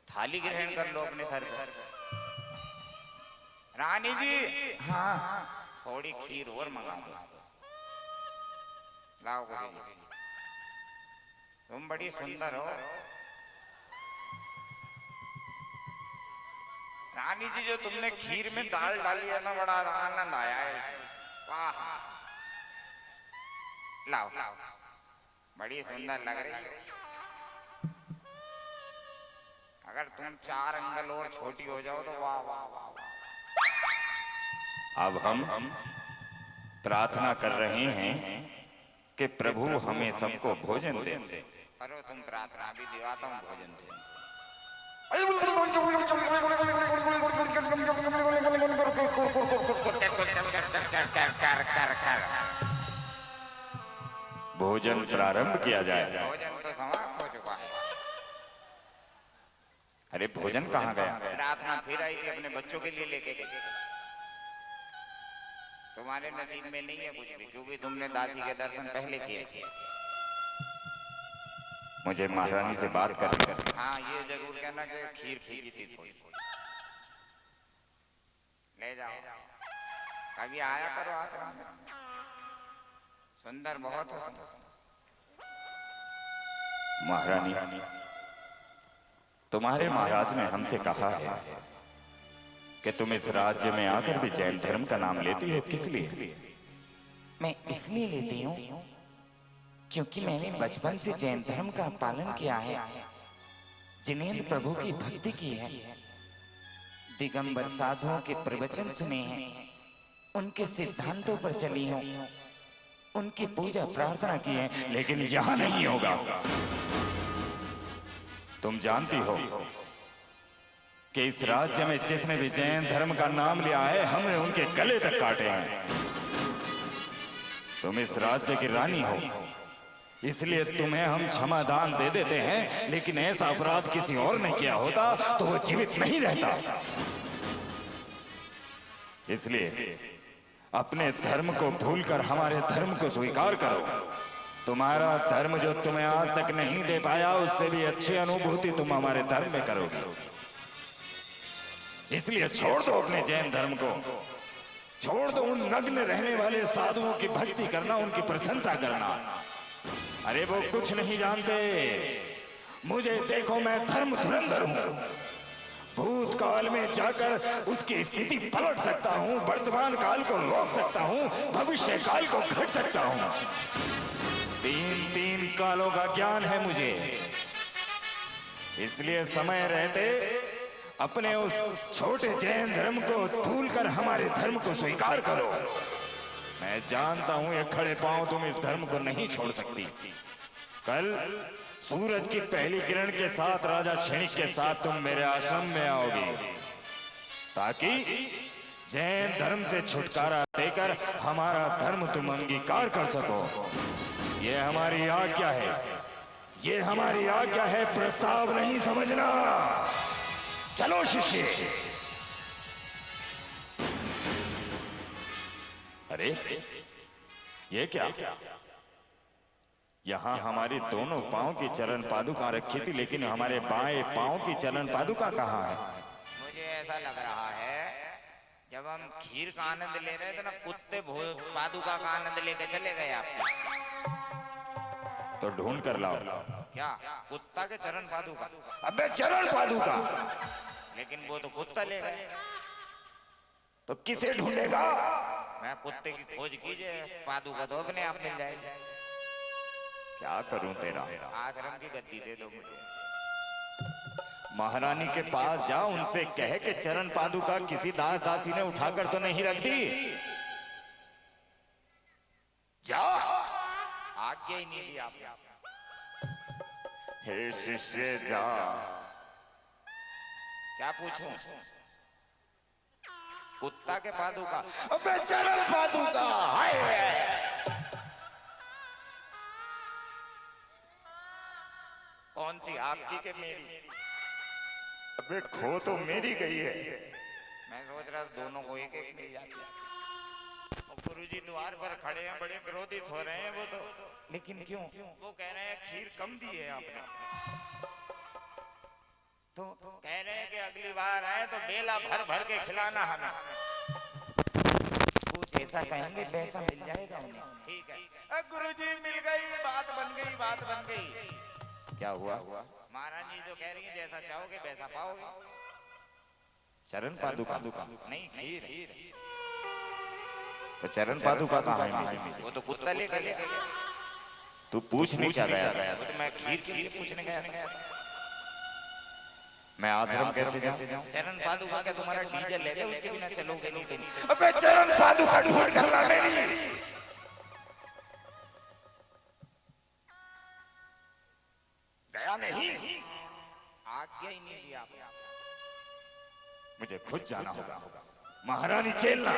थाली ग्रहण कर लो अपने सर पर। रानी जी, हाँ, थोड़ी खीर और मंगा दो। लाओ गुरु जी, तुम बड़ी सुंदर हो। रानी जी, जो तुमने खीर में दाल डाली है ना, बड़ा आनंद आया है। वाह, लाओ, बड़ी सुंदर लग रही है। अगर तुम 4 अंगल और छोटी हो जाओ तो वाह वाह वाह वाह। अब हम प्रार्थना कर रहे हैं कि प्रभु हमें सबको भोजन दे। करो तुम प्रार्थना, भी दिवाता हूँ भोजन दे। भोजन प्रारंभ किया जाए। भोजन तो समाप्त हो चुका है। अरे भोजन कहाँ गया? प्रार्थना फिर आई थी, अपने बच्चों के लिए लेके गए। तुम्हारे नसीब में नहीं है कुछ भी, क्योंकि तुमने दासी के दर्शन पहले किए थे। मुझे महारानी से बात करनी है। हाँ, ये जरूर कहना कि खीर फीकी थी थोड़ी। ले जाओ, कभी आया करो आश्रम में। सुंदर बहुत हो। महारानी, तुम्हारे महाराज ने हमसे कहा है कि तुम इस राज्य में आकर भी जैन धर्म का नाम लेती हो। किस लिए? मैं इसलिए लेती हूँ क्योंकि मैंने बचपन से जैन धर्म का पालन किया है, जिनेंद्र प्रभु की भक्ति की है, दिगंबर साधुओं के प्रवचन सुने हैं, उनके सिद्धांतों पर चली हूँ, उनकी पूजा प्रार्थना की है। लेकिन यहाँ नहीं होगा। तुम जानती हो कि इस राज्य में जिसने भी जैन धर्म का नाम लिया है, हमने उनके गले तक काटे हैं। तुम इस राज्य की रानी हो, इसलिए तुम्हें हम क्षमा दान दे देते हैं। लेकिन ऐसा अपराध किसी और ने किया होता तो वो जीवित नहीं रहता। इसलिए अपने धर्म को भूलकर हमारे धर्म को स्वीकार करो। तुम्हारा धर्म जो तुम्हें आज तक नहीं दे पाया, उससे भी अच्छी अनुभूति तुम हमारे धर्म में करोगे। इसलिए छोड़ दो अपने जैन धर्म को, छोड़ दो उन नग्न रहने वाले साधुओं की भक्ति करना, उनकी प्रशंसा करना। अरे वो कुछ नहीं जानते। मुझे देखो, मैं धर्म धुरंधर हूं। भूतकाल में जाकर उसकी स्थिति पलट सकता हूं, वर्तमान काल को रोक सकता हूं, भविष्य काल को घट सकता हूं। 3 कालों का ज्ञान है मुझे। इसलिए समय रहते अपने उस छोटे जैन धर्म को भूलकर हमारे धर्म को स्वीकार करो। मैं जानता हूं ये खड़े पांव तुम इस धर्म को नहीं छोड़ सकती। कल सूरज की पहली किरण के साथ राजा क्षणिक के साथ तुम मेरे आश्रम में आओगी, ताकि जैन धर्म से छुटकारा देकर हमारा धर्म तुम अंगीकार कर सको। ये हमारी आज्ञा है, ये हमारी आज्ञा है, प्रस्ताव नहीं समझना। चलो शिष्य। अरे ये क्या? यहाँ हमारी दोनों पांव की चरण पादुका रखी थी, लेकिन हमारे बाएं पांव की चरण पादुका कहाँ है? मुझे ऐसा लग रहा है जब हम खीर का आनंद ले रहे थे ना, कुत्ते पादुका का आनंद लेके चले गए आपके। तो ढूंढ कर लाओ। क्या कुत्ता के चरण पादुका? अबे चरण पादुका, लेकिन वो तो कुत्ता ले गए। तो किसे ढूंढेगा? मैं कुत्ते की खोज कीजिए, पादुका तो अपने आप मिल जाएगी। क्या करूं तेरा? आश्रम की गद्दी दे दो मुझे। महारानी के पास जा, उनसे कह के चरण पादुका किसी दास दासी ने उठाकर तो नहीं रख दी। जा। आज्ञा ही नहीं दी आपने। हे शिष्य जा। क्या पूछूं? कुत्ता के पादुका? अबे चरण पादुका। कौन सी, आपकी के मेरी? अबे खो तो मेरी गई है। मैं सोच रहा दोनों को एक एक मिल जाती है। और गुरुजी द्वार पर खड़े हैं, बड़े क्रोधित हो रहे हैं वो तो। लेकिन क्यों? वो कह रहे हैं खीर कम दी है आपने, तो कह रहे हैं कि अगली बार आए तो बेला भर भर के खिलाना हमें। कुछ ऐसा कहेंगे वैसा मिल जाएगा उन्हें। ठीक है गुरुजी, मिल गई, बात बन गई, बात बन गई। क्या हुआ? महारानी जो कह रही है जैसा चाहोगे वैसा पाओगे। चरण पादुका नहीं, खीर। तो चरण पादुका कहाँ है? वो तो कुत्ता लेकर गया। तू पूछने क्या गया? वो तो मैं खीर के लिए पूछने गया। मैं आश्रम कैसे जाऊं? चरण पादुका का तुम्हारा डीजल ले गया, उसके बिना चलोगे नहीं तुम। अबे चरण पादुका ढूंढ कर ला मेरी। गया नहीं। आज्ञा ही नहीं दी आपने। मुझे खुद जाना होगा। महारानी चेलना,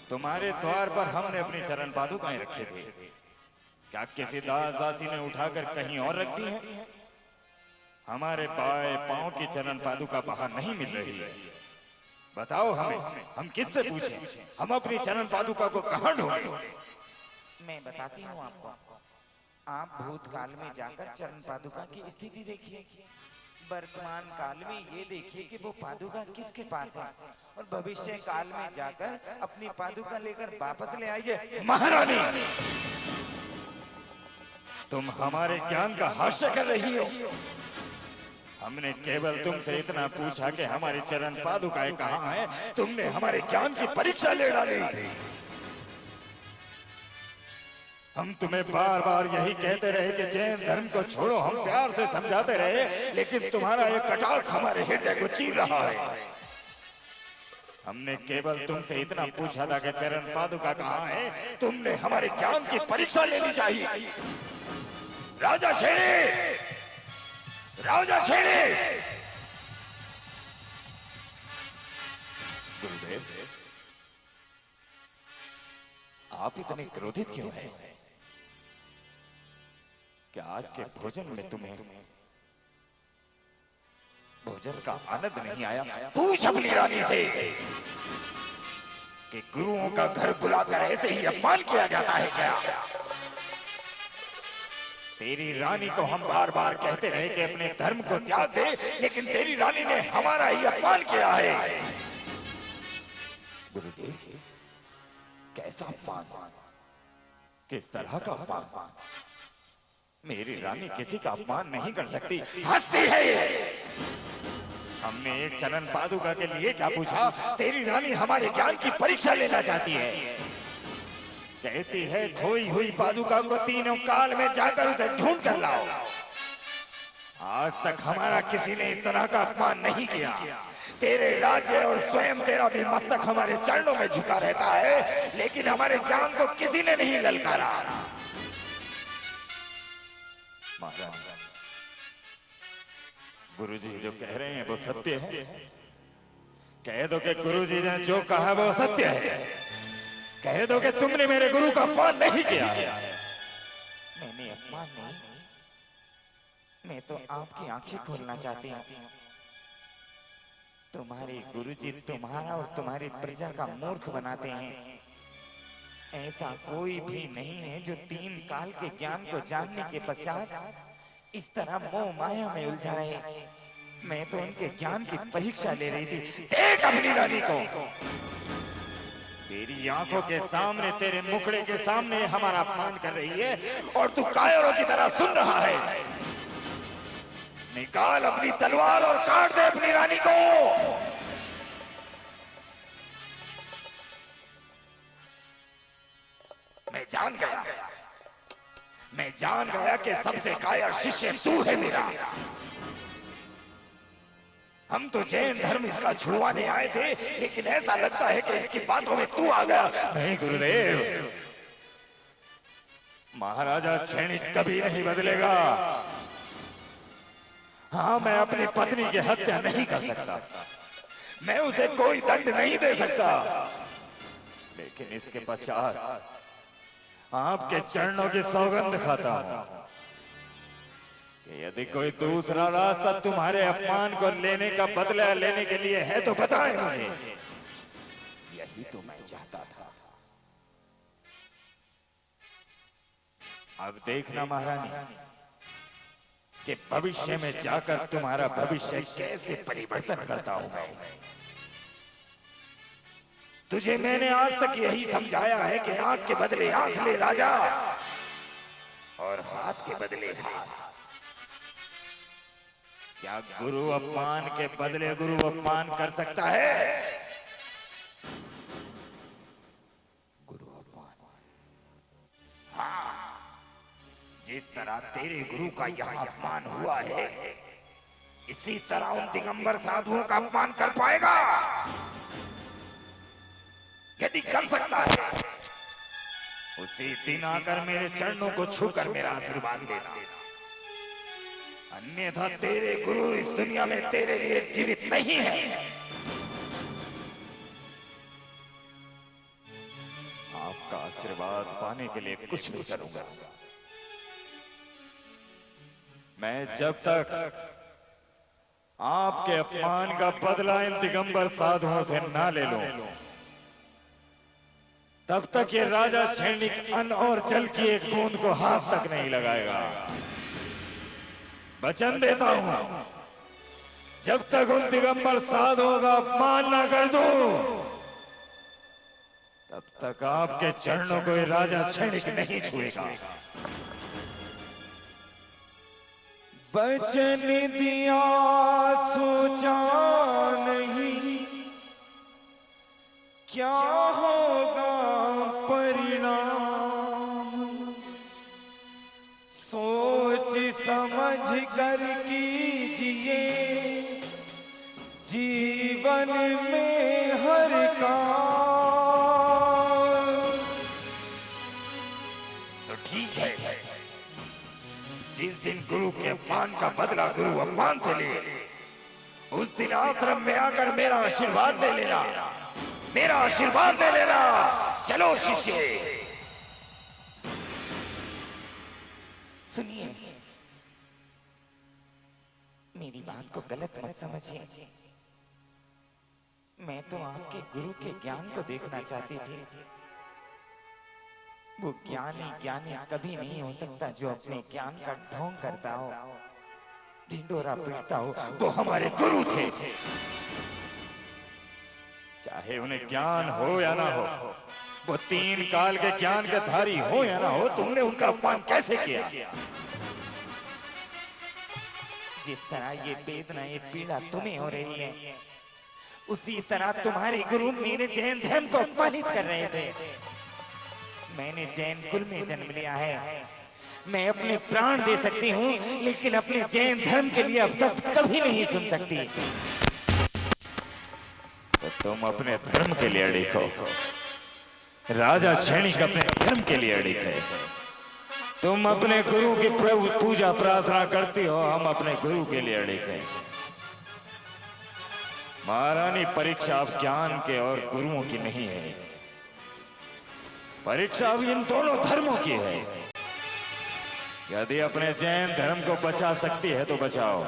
तुम्हारे द्वार पर हमने अपनी चरण पादुकाएं रखे थे, क्या किसी दास दासी ने उठाकर कहीं और रख दी है? हमारे बाएं पांव की चरण पादुका बाहर नहीं मिल रही है। बताओ हमें, हम किससे पूछें? हम अपनी चरण पादुका को कहां ढूंढें? मैं बताती हूँ आपको। आप भूतकाल में जाकर चरण पादुका की स्थिति देखिए, वर्तमान काल में ये देखिए कि वो पादुका किसके पास है, और भविष्य काल में जाकर अपनी पादुका लेकर वापस ले आइए। महारानी, तुम हमारे ज्ञान का हास्य कर रही हो। हमने केवल तुमसे इतना पूछा कि हमारी चरण पादुकाएं कहाँ हैं, तुमने हमारे ज्ञान की परीक्षा ले डाली। हम तुम्हें बार बार यही कहते रहे कि जैन धर्म को छोड़ो, हम प्यार से समझाते रहे, लेकिन तुम्हारा ये कटाक्ष हमारे हृदय को चीर रहा है। हमने केवल तुमसे इतना पूछा था कि चरण पादुका कहाँ है, तुमने हमारे ज्ञान की परीक्षा लेनी चाहिए। राजा शेरे, राजा शेरे। गुरुदेव, आप इतने क्रोधित क्यों हैं? क्या आज के भोजन में तुम्हें भोजन का आनंद नहीं आया? पूछ अपनी रानी से कि गुरुओं का घर बुलाकर ऐसे ही अपमान किया जाता है क्या? तेरी रानी को हम बार बार कहते रहे कि अपने धर्म को त्याग दे, लेकिन तेरी रानी ने हमारा ही अपमान किया है। गुरुजी, कैसा अपमान? किस तरह का अपमान? मेरी रानी किसी का अपमान नहीं कर सकती, हंसती है ये। हमने एक चरण पादुका के लिए क्या पूछा? तेरी रानी हमारे ज्ञान की परीक्षा लेना चाहती है। कहती है खोई हुई पादुका को तीनों काल में जाकर उसे ढूंढ कर लाओ। आज तक हमारा किसी ने इस तरह का अपमान नहीं किया। तेरे राज्य और स्वयं तेरा भी मस्तक हमारे चरणों में झुका रहता है, लेकिन हमारे ज्ञान को किसी ने नहीं ललकारा। गुरुजी जो कह रहे हैं वो सत्य है। कह दो कि गुरुजी ने जो कहा वो सत्य है। कह दो कि तुमने मेरे गुरु का अपमान नहीं किया है। मैंने अपमान नहीं, मैं तो आपकी आंखें खोलना चाहती हूँ। तुम्हारे गुरुजी तुम्हारा और तुम्हारी प्रजा का मूर्ख बनाते हैं। ऐसा कोई भी नहीं है जो 3 काल के ज्ञान को जानने के पश्चात इस तरह मोह माया में उलझा रहे। मैं तो उनके ज्ञान की परीक्षा ले रही थी। देख अपनी रानी को, तेरी आंखों के सामने, तेरे मुखड़े के सामने हमारा अपमान कर रही है और तू कायरों की तरह सुन रहा है। निकाल अपनी तलवार और काट दे अपनी रानी को। मैं जान गया कि सबसे कायर शिष्य तू है मेरा। हम तो जैन धर्म इसका छुड़वाने आए थे, लेकिन ऐसा लगता है कि इसकी बातों में तू आ गया। नहीं गुरुदेव, महाराजा क्षणिक कभी नहीं बदलेगा। हाँ, मैं अपनी पत्नी की हत्या नहीं कर सकता, मैं उसे कोई दंड नहीं दे सकता, लेकिन इसके पश्चात आपके चरणों की सौगंध खाता हूं कि यदि कोई दूसरा रास्ता तुम्हारे अपमान को लेने का बदला लेने के लिए है तो बताएं मुझे। यही तो मैं चाहता था। अब देखना महारानी कि भविष्य में जाकर तुम्हारा भविष्य कैसे परिवर्तन करता हूं मैं। तुझे मैंने आज तक यही समझाया है कि आंख के बदले आंख ले राजा, और हाथ के बदले हाथ। क्या गुरु अपमान के बदले गुरु अपमान कर सकता है? गुरु अपमान, हाँ, जिस तरह तेरे गुरु का यहां अपमान हुआ है, इसी तरह उन दिगंबर साधुओं का अपमान कर पाएगा। यदि कर सकता है, उसी दिन आकर मेरे चरणों को छूकर मेरा आशीर्वाद लेना, अन्यथा तेरे गुरु इस दुनिया में तेरे लिए जीवित नहीं है। आपका आशीर्वाद पाने के लिए कुछ भी करूंगा। मैं जब तक आपके अपमान का बदला इन दिगंबर साधुओं से ना ले लूं, तब तक ये राजा क्षणिक अन्न और जल की एक बूंद को हाथ तक नहीं लगाएगा। वचन देता हूं, जब तक उन दिगंबर साधुओं का अपमान ना कर दूं, तब तक आपके चरणों को ये राजा क्षणिक नहीं छुएगा। वचन दिया सोचा नहीं, क्या होगा परिणाम, सोच समझ कर कीजिए जीवन में हर काम। तो ठीक है, जिस दिन गुरु के अपमान का बदला गुरु अपमान से ले, उस दिन आश्रम में आकर मेरा आशीर्वाद ले लेना, मेरा आशीर्वाद ले लेना। चलो शिष्य, सुनिए, मेरी बात को गलत मत समझिए। मैं तो आपके गुरु के ज्ञान को देखना चाहती थी। वो ज्ञानी कभी नहीं हो सकता जो अपने ज्ञान का ढोंग करता हो, ढिंडोरा पीटता हो। वो हमारे गुरु थे, चाहे उन्हें ज्ञान हो या ना हो, वो 3 काल के ज्ञान के धारी हो या ना हो, तुमने उनका अपमान कैसे किया? जिस तरह ये वेदना, ये पीड़ा तुम्हें हो रही है, उसी तरह तुम्हारे गुरु मेरे जैन धर्म को अपमानित कर रहे थे। मैंने जैन कुल में जन्म लिया है, मैं अपने प्राण दे सकती हूँ, लेकिन अपने जैन धर्म के लिए अब सब कभी नहीं सुन सकती। तो तुम अपने धर्म के लिए अड़िग हो। राजा क्षणिक अपने धर्म के लिए अड़िग है। तुम अपने गुरु की पूजा प्रार्थना करती हो, हम अपने गुरु के लिए अड़िग हैं। महारानी, परीक्षा अब ज्ञान के और गुरुओं की नहीं है, परीक्षा अब इन दोनों धर्मों की है। यदि अपने जैन धर्म को बचा सकती है तो बचाओ।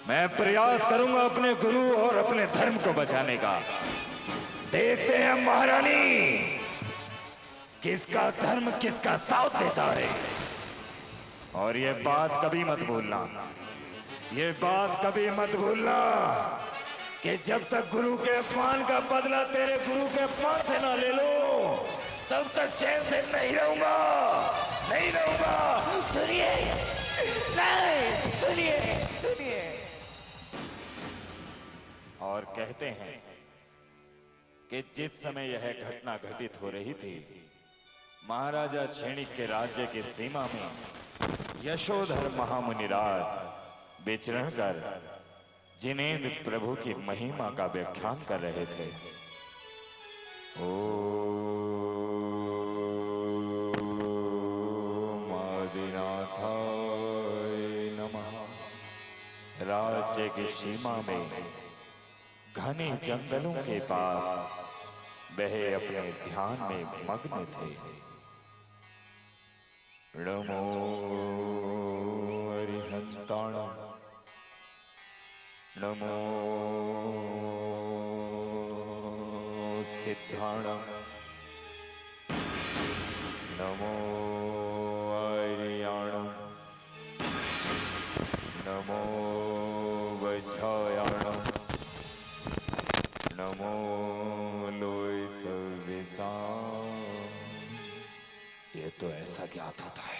मैं प्रयास करूंगा अपने गुरु और अपने धर्म को बचाने का। देखते हैं महारानी, किसका धर्म किसका साथ देता है। और ये बात कभी मत भूलना, ये बात कभी मत भूलना कि जब तक गुरु के अपमान का बदला तेरे गुरु के अपमान से ना ले लो तब तक चैन से नहीं रहूंगा, नहीं रहूंगा। सुनिए, नहीं, सुनिए, सुनिए। और कहते हैं कि जिस समय यह घटना घटित हो रही थी, महाराजा क्षणिक के राज्य की सीमा में यशोधर महामुनिराज विचरण कर जिनेंद्र प्रभु की महिमा का व्याख्यान कर रहे थे। ओम आदिनाथाय नमः। राज्य की सीमा में घने जंगलों के पास वह अपने ध्यान में मग्न थे। नमो हरिहंताणं, नमो सिद्धाणं, नमो आर्याणं, नमो वज्रायाणं, नमो लोय सर्वेषां। ये तो ऐसा ज्ञात होता है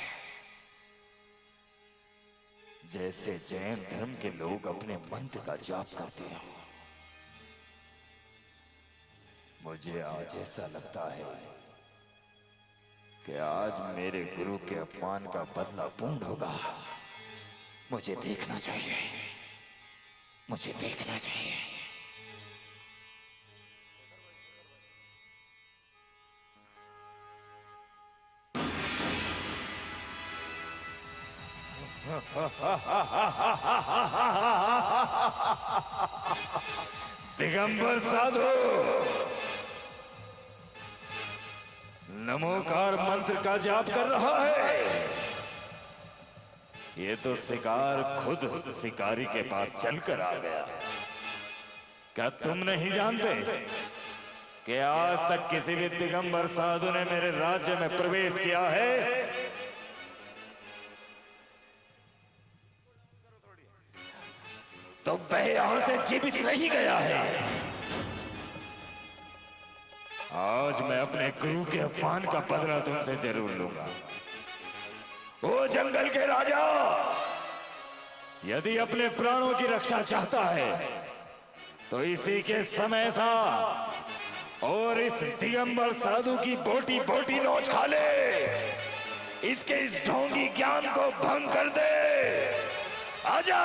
जैसे जैन धर्म के लोग अपने मंत्र का जाप करते हैं। मुझे आज ऐसा लगता है कि आज मेरे गुरु के अपमान का बदला पूर्ण होगा। मुझे देखना चाहिए, मुझे देखना चाहिए। दिगंबर साधु नमोकार मंत्र का जाप कर रहा है। ये तो शिकार खुद शिकारी के पास चलकर आ गया। क्या तुम नहीं जानते कि आज तक किसी भी दिगंबर साधु ने मेरे राज्य में प्रवेश किया है? तो वह यहां से जीवित नहीं गया है। आज मैं अपने गुरु के अपमान का बदला तुमसे जरूर लूंगा। ओ जंगल के राजा, यदि अपने प्राणों की रक्षा चाहता है तो इसी के समय सा और इस दिगंबर साधु की बोटी बोटी नोच खा ले। इसके इस ढोंगी ज्ञान को भंग कर दे। आजा।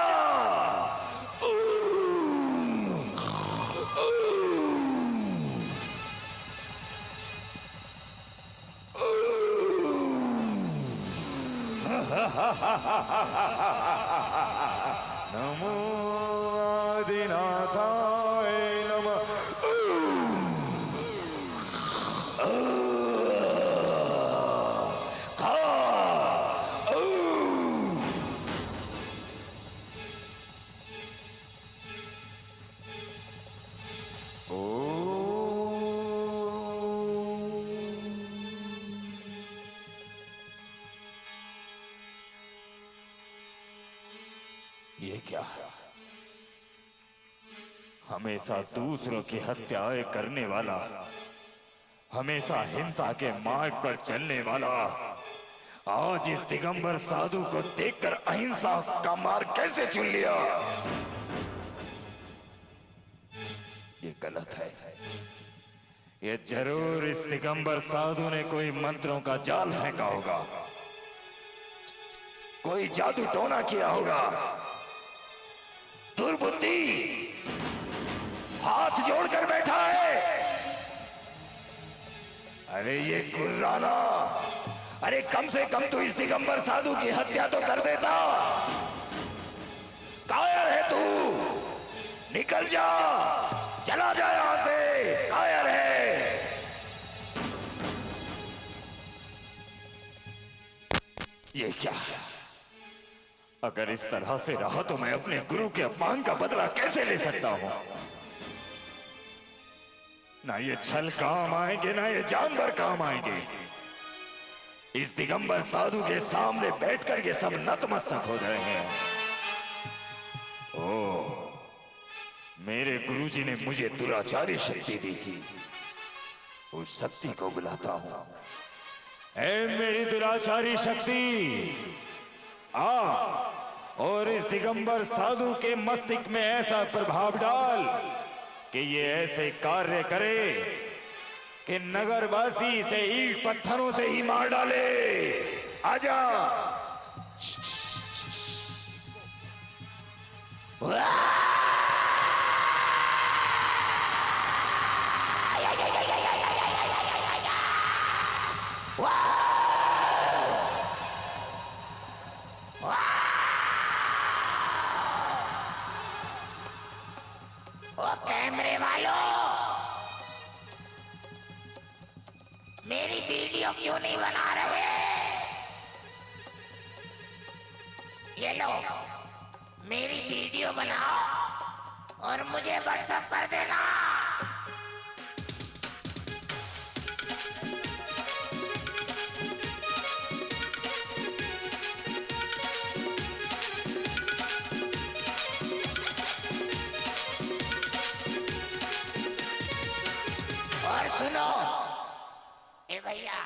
नमो आदिनाथाय नमः। ये क्या है? हमेशा दूसरों की हत्याएं करने वाला, हमेशा हिंसा के मार्ग पर चलने वाला, आज इस दिगंबर साधु को देखकर अहिंसा का मार्ग कैसे चुन लिया? ये गलत है। ये जरूर इस दिगंबर साधु ने कोई मंत्रों का जाल फेंका होगा, कोई जादू टोना किया होगा। दुर्बुद्धि हाथ जोड़कर बैठा है। अरे ये गुर्राना, अरे कम से कम तू इस दिगंबर साधु की हत्या तो कर देता। कायर है तू, निकल जा, चला जा यहां से, कायर है। ये क्या है? अगर इस तरह से रहा तो मैं अपने गुरु के अपमान का बदला कैसे ले सकता हूं? ना ये छल काम आएंगे, ना ये जानवर काम आएंगे। इस दिगंबर साधु के सामने बैठकर ये सब नतमस्तक हो रहे हैं। मेरे गुरुजी ने मुझे दुराचारी शक्ति दी थी, उस शक्ति को बुलाता हूं। ऐ मेरी दुराचारी शक्ति, आ और इस दिगंबर साधु के मस्तिष्क में ऐसा प्रभाव डाल कि ये ऐसे कार्य करे कि नगरवासी इसे ईंट पत्थरों से ही मार डाले। आजा। कैमरे वालों, मेरी वीडियो क्यों नहीं बना रहे? ये लो, मेरी वीडियो बनाओ और मुझे व्हाट्सएप कर देना। और सुनो, ए भैया,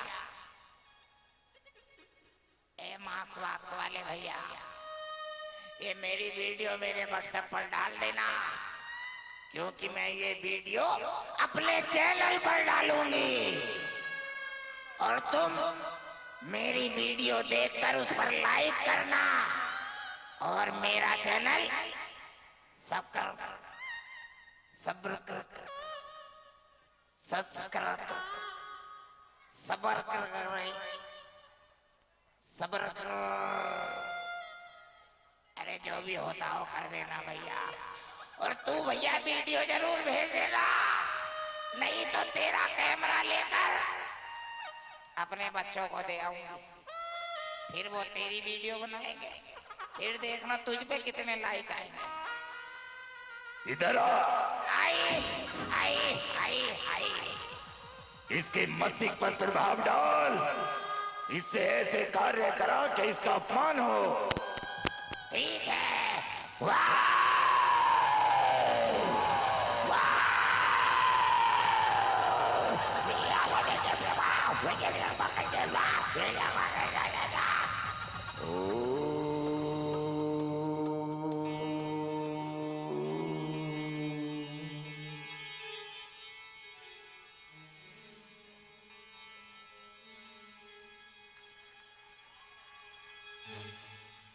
ए मार्क्स वाक्स वाले भैया, ये मेरी वीडियो मेरे व्हाट्सएप पर डाल देना, क्योंकि मैं ये वीडियो अपने चैनल पर डालूंगी और तुम मेरी वीडियो देखकर उस पर लाइक करना और मेरा चैनल अरे जो भी होता हो कर देना भैया। और तू भैया वीडियो जरूर भेज देना, नहीं तो तेरा कैमरा लेकर अपने बच्चों को दे आऊंगी, फिर वो तेरी वीडियो बनाएंगे, फिर देखना तुझ पे कितने लाइक आएंगे। इधर आ। आई आई आई आई। इसके मस्तिष्क पर प्रभाव डाल, इससे ऐसे कार्य करा कि इसका अपमान हो। ठीक है।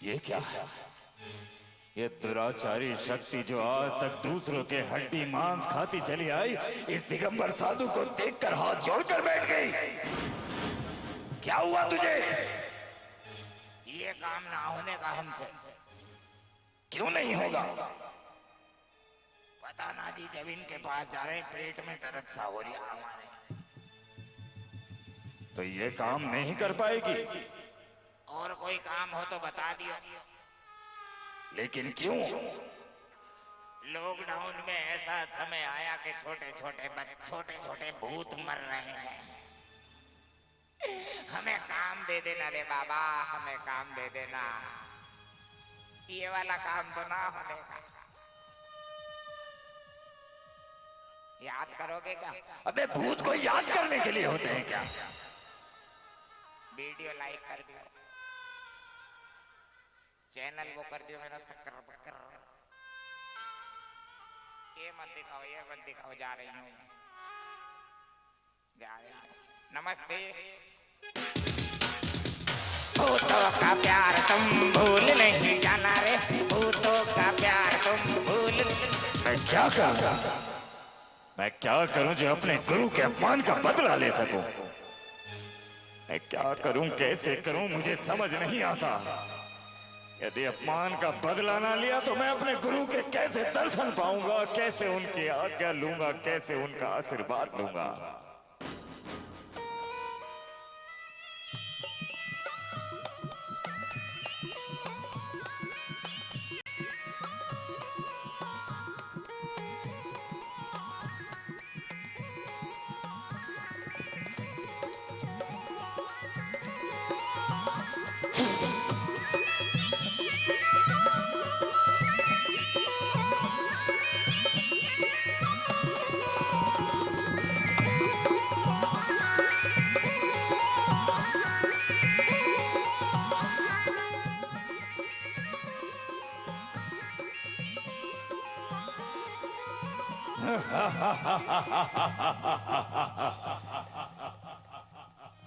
ये क्या है? ये दुराचारी शक्ति जो आज तक दूसरों के हड्डी मांस खाती चली आई, इस दिगंबर साधु को देखकर हाथ जोड़कर बैठ गई। क्या हुआ तुझे? ये काम ना होने का हमसे। क्यों नहीं होगा? पता ना जी, जब इनके पास जा रहे पेट में दर्द सा हो रहा हमारे। तो ये काम नहीं कर पाएगी। और कोई काम हो तो बता दियो। लेकिन क्यों? लॉकडाउन में ऐसा समय आया कि छोटे छोटे भूत मर रहे हैं। हमें काम दे देना रे बाबा, हमें काम दे देना। ये वाला काम तो ना होने का। याद करोगे क्या? अबे भूत को याद करने के लिए होते हैं क्या? वीडियो लाइक कर दियो, चैनल वो कर दियो मेरा शक्कर बक्कर। ये मत दिखाओ, जा रही हूँ, जा रही हूँ। नमस्ते। भूतों का प्यार तुम भूल नहीं जाना रे, भूतों का प्यार तुम भूल। मैं क्या करूं? मैं क्या करूं जो अपने गुरु के अपमान का बदला ले सकूं? मैं क्या करूं, कैसे करूं, मुझे समझ नहीं आता। यदि अपमान का बदला ना लिया तो मैं अपने गुरु के कैसे दर्शन पाऊंगा, कैसे उनकी आज्ञा लूंगा, कैसे उनका आशीर्वाद लूंगा?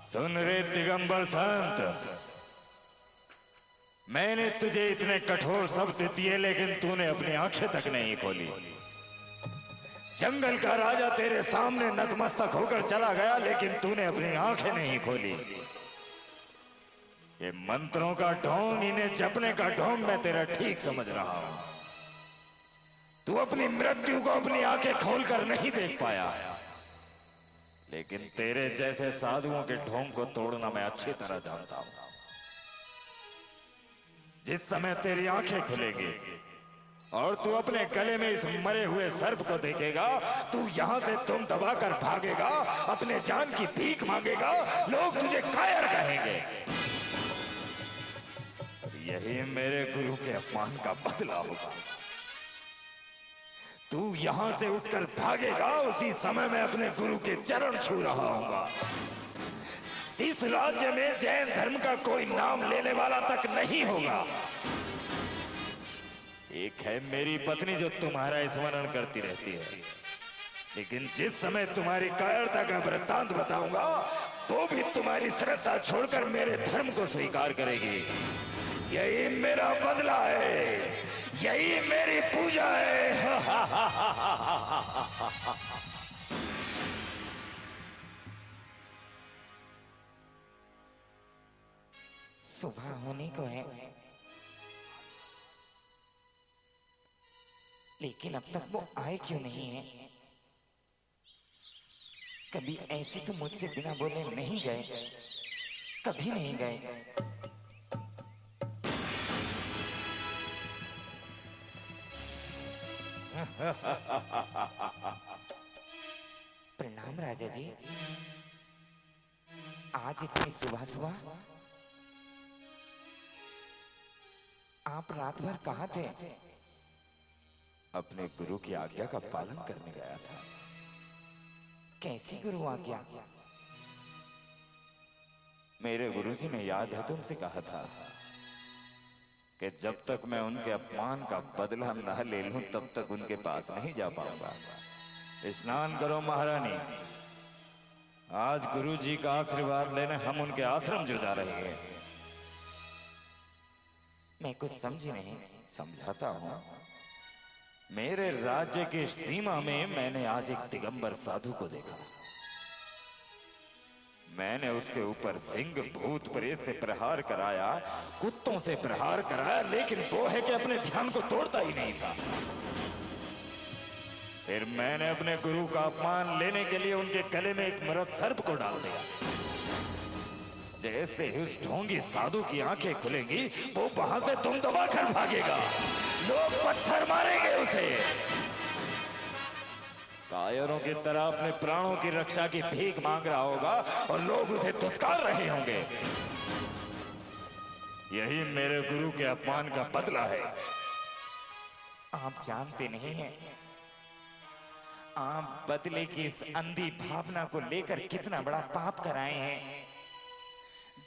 सुन रे दिगंबर संत, मैंने तुझे इतने कठोर शब्द दिए लेकिन तूने अपनी आंखें तक नहीं खोली। जंगल का राजा तेरे सामने नतमस्तक होकर चला गया लेकिन तूने अपनी आंखें नहीं खोली। ये मंत्रों का ढोंग, इन्हें जपने का ढोंग मैं तेरा ठीक समझ रहा हूं। तू अपनी मृत्यु को अपनी आंखें खोलकर नहीं देख पाया, लेकिन तेरे जैसे साधुओं के ढोंग को तोड़ना मैं अच्छी तरह जानता हूं। जिस समय तेरी आंखें खुलेगी और तू अपने गले में इस मरे हुए सर्प को देखेगा, तू यहां से तुम दबाकर भागेगा, अपने जान की भीख मांगेगा, लोग तुझे कायर कहेंगे। यही मेरे गुरु के अपमान का बदला होगा। तू यहां से उठकर भागेगा, उसी समय मैं अपने गुरु के चरण छू रहा हूंगा। इस राज्य में जैन धर्म का कोई नाम लेने वाला तक नहीं होगा। एक है मेरी पत्नी जो तुम्हारा स्मरण करती रहती है, लेकिन जिस समय तुम्हारी कायरता का वृत्तांत बताऊंगा तो भी तुम्हारी श्रद्धा छोड़कर मेरे धर्म को स्वीकार करेगी। यही मेरा बदला है, यही मेरी पूजा है। सुबह होने को है, लेकिन अब तक वो आए क्यों नहीं है? कभी ऐसे तो मुझसे बिना बोले नहीं गए, कभी नहीं गए। प्रणाम राजा जी। आज इतनी सुबह सुबह आप रात भर कहाँ थे? अपने गुरु की आज्ञा का पालन करने गया था। कैसी गुरु आज्ञा? मेरे गुरुजी ने याद है तुमसे कहा था कि जब तक मैं उनके अपमान का बदला न ले लूं तब तक उनके पास नहीं जा पाऊंगा। स्नान करो महारानी, आज गुरुजी का आशीर्वाद लेने हम उनके आश्रम जो जा रहे हैं। मैं कुछ समझी नहीं। समझाता हूं। मेरे राज्य की सीमा में मैंने आज एक दिगंबर साधु को देखा। मैंने उसके ऊपर सिंह भूत प्रेत से प्रहार कराया, कुत्तों से प्रहार कराया, लेकिन वो है कि अपने ध्यान को तोड़ता ही नहीं था। फिर मैंने अपने गुरु का अपमान लेने के लिए उनके गले में एक मृत सर्प को डाल दिया। जैसे ही उस ढोंगी साधु की आंखें खुलेंगी वो वहां से तुम दबाकर भागेगा, लोग पत्थर मारेंगे उसे। कायरों की तरह अपने प्राणों की रक्षा की भीख मांग रहा होगा और लोग उसे धुतकार रहे होंगे। यही मेरे गुरु के अपमान का बदला है। आप जानते नहीं हैं, आप बदले की इस अंधी भावना को लेकर कितना बड़ा पाप कराए हैं।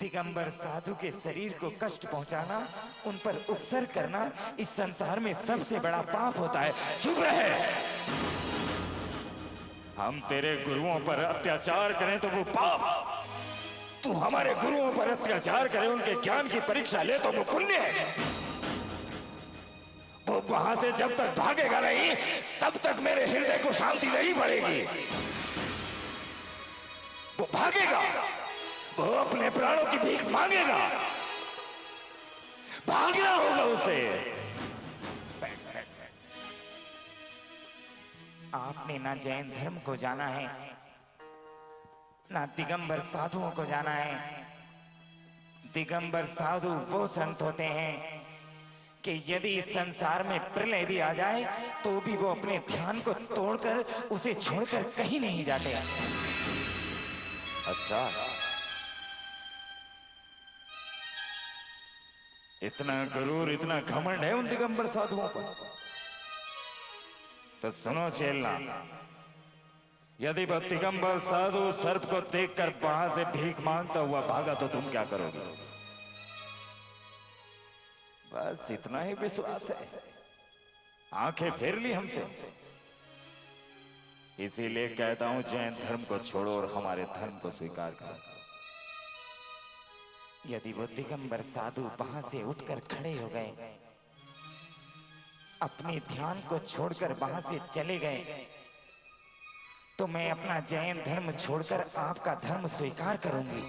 दिगंबर साधु के शरीर को कष्ट पहुंचाना, उन पर उपसर्ग करना इस संसार में सबसे बड़ा पाप होता है। चुप रहे। हम तेरे गुरुओं पर अत्याचार करें तो वो पाप, तू हमारे गुरुओं पर अत्याचार करे, उनके ज्ञान की परीक्षा ले तो वो पुण्य है। वो वहां से जब तक भागेगा नहीं तब तक मेरे हृदय को शांति नहीं पड़ेगी। वो भागेगा, वो अपने प्राणों की भीख मांगेगा, भागना होगा उसे। आपने ना जैन धर्म को जाना है, ना दिगंबर साधुओं को जाना है। दिगंबर साधु वो संत होते हैं कि यदि इस संसार में प्रलय भी आ जाए तो भी वो अपने ध्यान को तोड़कर उसे छोड़कर कहीं नहीं जाते। अच्छा, इतना गरूर, इतना घमंड है उन दिगंबर साधुओं पर? तो सुनो चेलना, यदि वह दिगंबर साधु सर्प को देखकर वहां से भीख मांगता हुआ भागा तो तुम क्या करोगे? बस इतना ही विश्वास है? आंखें फेर ली हमसे? इसीलिए कहता हूं जैन धर्म को छोड़ो और हमारे धर्म को स्वीकार करो। यदि वो दिगंबर साधु वहां से उठकर खड़े हो गए, अपने ध्यान को छोड़कर वहां से चले गए, तो मैं अपना जैन धर्म छोड़कर आपका धर्म स्वीकार करूंगी।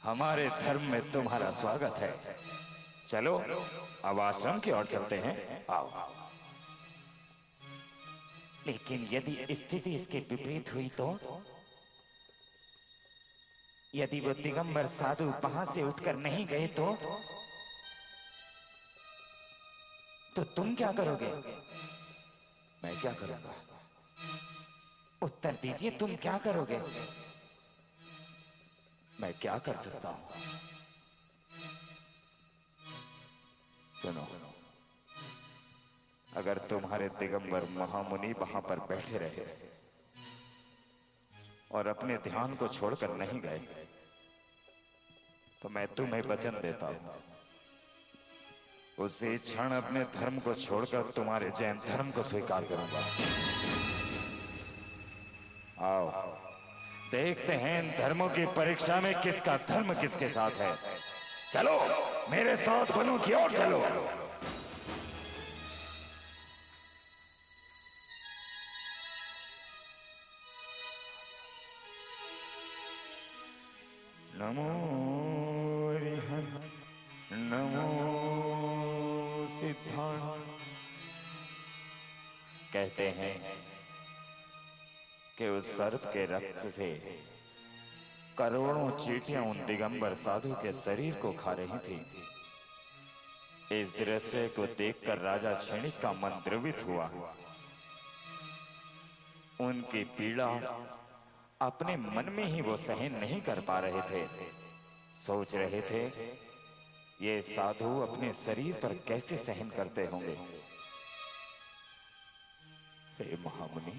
हमारे धर्म में तुम्हारा स्वागत है। चलो अब आश्रम की ओर चलते हैं, आओ। लेकिन यदि स्थिति इसके विपरीत हुई तो? यदि वो दिगंबर साधु वहां से उठकर नहीं गए तो तुम क्या करोगे? मैं क्या करूंगा? उत्तर दीजिए, तुम क्या करोगे? मैं क्या कर सकता हूं? सुनो, अगर तुम्हारे दिगंबर महामुनि वहां पर बैठे रहे और अपने ध्यान को छोड़कर नहीं गए, तो मैं तुम्हें वचन देता हूं, उसी क्षण अपने धर्म को छोड़कर तुम्हारे जैन धर्म को स्वीकार करूंगा। आओ देखते हैं इन धर्मों की परीक्षा में किसका धर्म किसके साथ है। चलो मेरे साथ वनों की ओर चलो। नमो रिहंत, नमो सिद्धांत। कहते हैं कि उस सर्प के रक्त से करोड़ों चींटियां उन दिगंबर साधु के शरीर को खा रही थी। इस दृश्य को देखकर राजा क्षणिक का मन द्रवित हुआ। उनकी पीड़ा अपने मन में ही वो सहन नहीं कर पा रहे थे। सोच रहे थे ये साधु अपने शरीर पर कैसे सहन करते होंगे। हे महामुनि,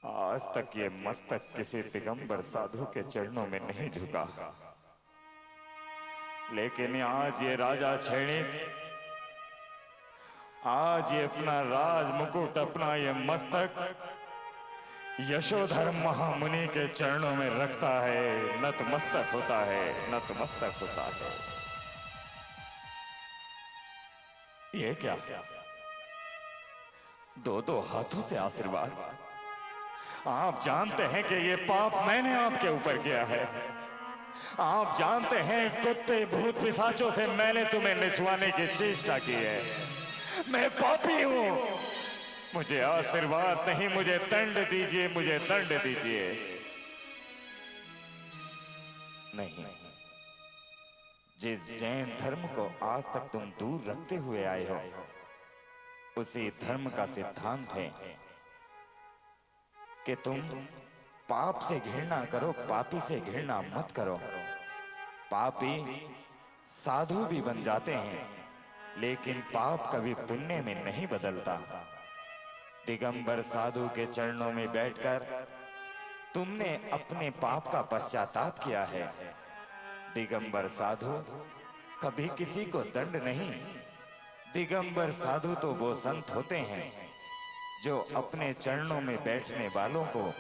आज तक ये मस्तक किसी दिगंबर साधु के चरणों में नहीं झुका, लेकिन आज ये राजा क्षणिक, आज ये अपना राज मुकुट, अपना ये मस्तक यशोधर महामुनि के चरणों में रखता है, नतमस्तक होता है, नतमस्तक होता है। ये क्या? दो हाथों से आशीर्वाद। आप जानते हैं कि ये पाप मैंने आपके ऊपर किया है। आप जानते हैं कुत्ते भूत पिशाचों से मैंने तुम्हें निचवाने की चेष्टा की है। मैं पापी हूं, मुझे आशीर्वाद नहीं, मुझे दंड दीजिए, मुझे दंड दीजिए। नहीं, जिस जैन धर्म को आज तक तुम दूर रखते हुए आए हो, उसी धर्म का सिद्धांत है कि तुम पाप से घृणा करो, पापी से घृणा मत करो। पापी साधु भी बन जाते हैं, लेकिन पाप कभी पुण्य में नहीं बदलता। दिगंबर साधु के चरणों में बैठकर तुमने अपने पाप का पश्चाताप किया है। दिगंबर साधु कभी किसी को दंड नहीं। दिगंबर साधु तो वो संत होते हैं जो अपने चरणों में बैठने वालों को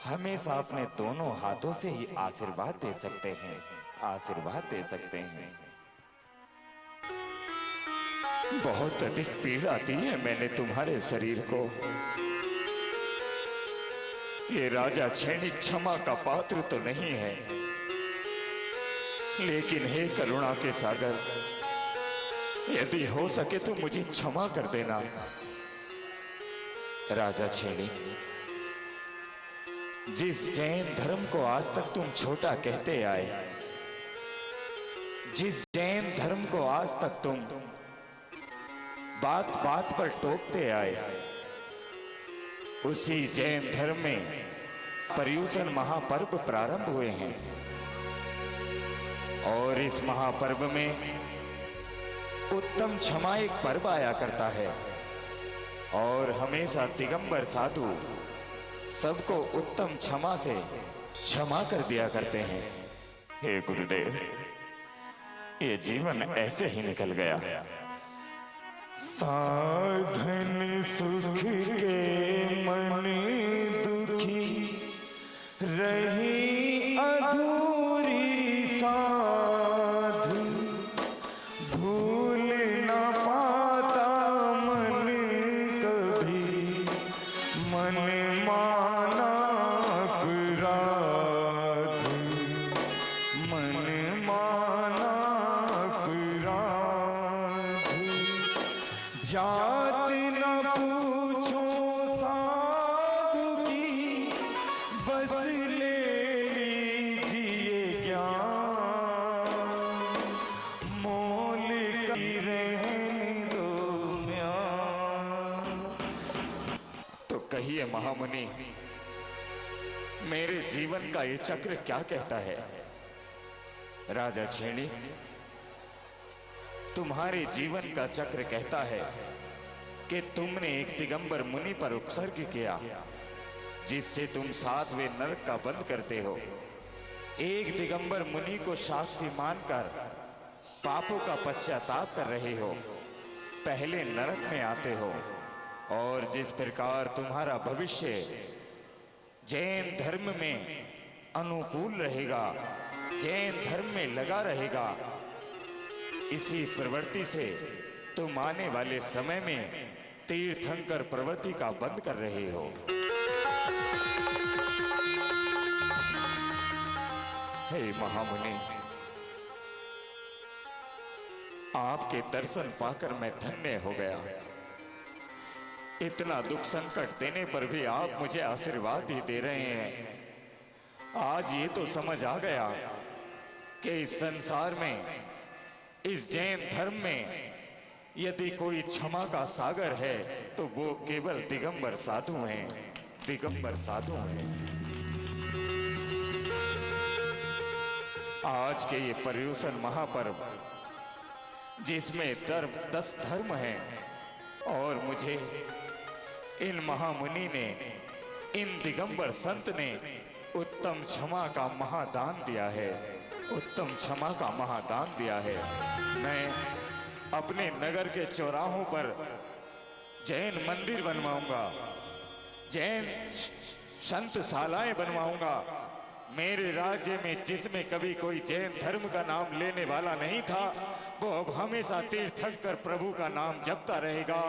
हमेशा अपने दोनों हाथों से ही आशीर्वाद दे सकते हैं, आशीर्वाद दे सकते हैं। बहुत अधिक पीड़ा दी है मैंने तुम्हारे शरीर को। ये राजा क्षणिक क्षमा का पात्र तो नहीं है, लेकिन हे करुणा के सागर, यदि हो सके तो मुझे क्षमा कर देना। राजा क्षणिक, जिस जैन धर्म को आज तक तुम छोटा कहते आए, जिस जैन धर्म को आज तक तुम बात बात पर टोकते आए, उसी जैन धर्म में पर्युषण महापर्व प्रारंभ हुए हैं। और इस महापर्व में उत्तम क्षमा एक पर्व आया करता है, और हमेशा दिगंबर साधु सबको उत्तम क्षमा से क्षमा कर दिया करते हैं। हे गुरुदेव, ये जीवन ऐसे ही निकल गया। साधन सुख के मन दुखी रही अधूरी साधु, भूल न पाता मन कभी, मन माना अपराध, मन माना अपराध। जात न पूछो साधु की, बस ले लीजिए ज्ञान, मोल की रहने दो म्यान। तो कहिए महामुनि, मेरे जीवन का ये चक्र क्या कहता है? राजा छेड़ी, तुम्हारे जीवन का चक्र कहता है कि तुमने एक दिगंबर मुनि पर उपसर्ग किया, जिससे तुम 7वें नरक का बंद करते हो। एक दिगंबर मुनि को साक्षी मानकर पापों का पश्चाताप कर रहे हो, पहले नरक में आते हो। और जिस प्रकार तुम्हारा भविष्य जैन धर्म में अनुकूल रहेगा, जैन धर्म में लगा रहेगा, इसी प्रवृत्ति से तुम आने वाले समय में तीर्थंकर प्रवृत्ति का बंद कर रहे हो। हे महामुनि, आपके दर्शन पाकर मैं धन्य हो गया। इतना दुख संकट देने पर भी आप मुझे आशीर्वाद ही दे रहे हैं। आज ये तो समझ आ गया कि इस संसार में, इस जैन धर्म में यदि कोई क्षमा का सागर है तो वो केवल दिगंबर साधु हैं, दिगंबर साधु हैं। आज के ये पर्युषण महापर्व, जिसमें 10 धर्म हैं, और मुझे इन महामुनि ने, इन दिगंबर संत ने उत्तम क्षमा का महादान दिया है, उत्तम क्षमा का महादान दिया है। मैं अपने नगर के चौराहों पर जैन मंदिर बनवाऊंगा, जैन संतशालाएं बनवाऊंगा। मेरे राज्य में जिसमें कभी कोई जैन धर्म का नाम लेने वाला नहीं था, वो अब हमेशा तीर्थंकर प्रभु का नाम जपता रहेगा,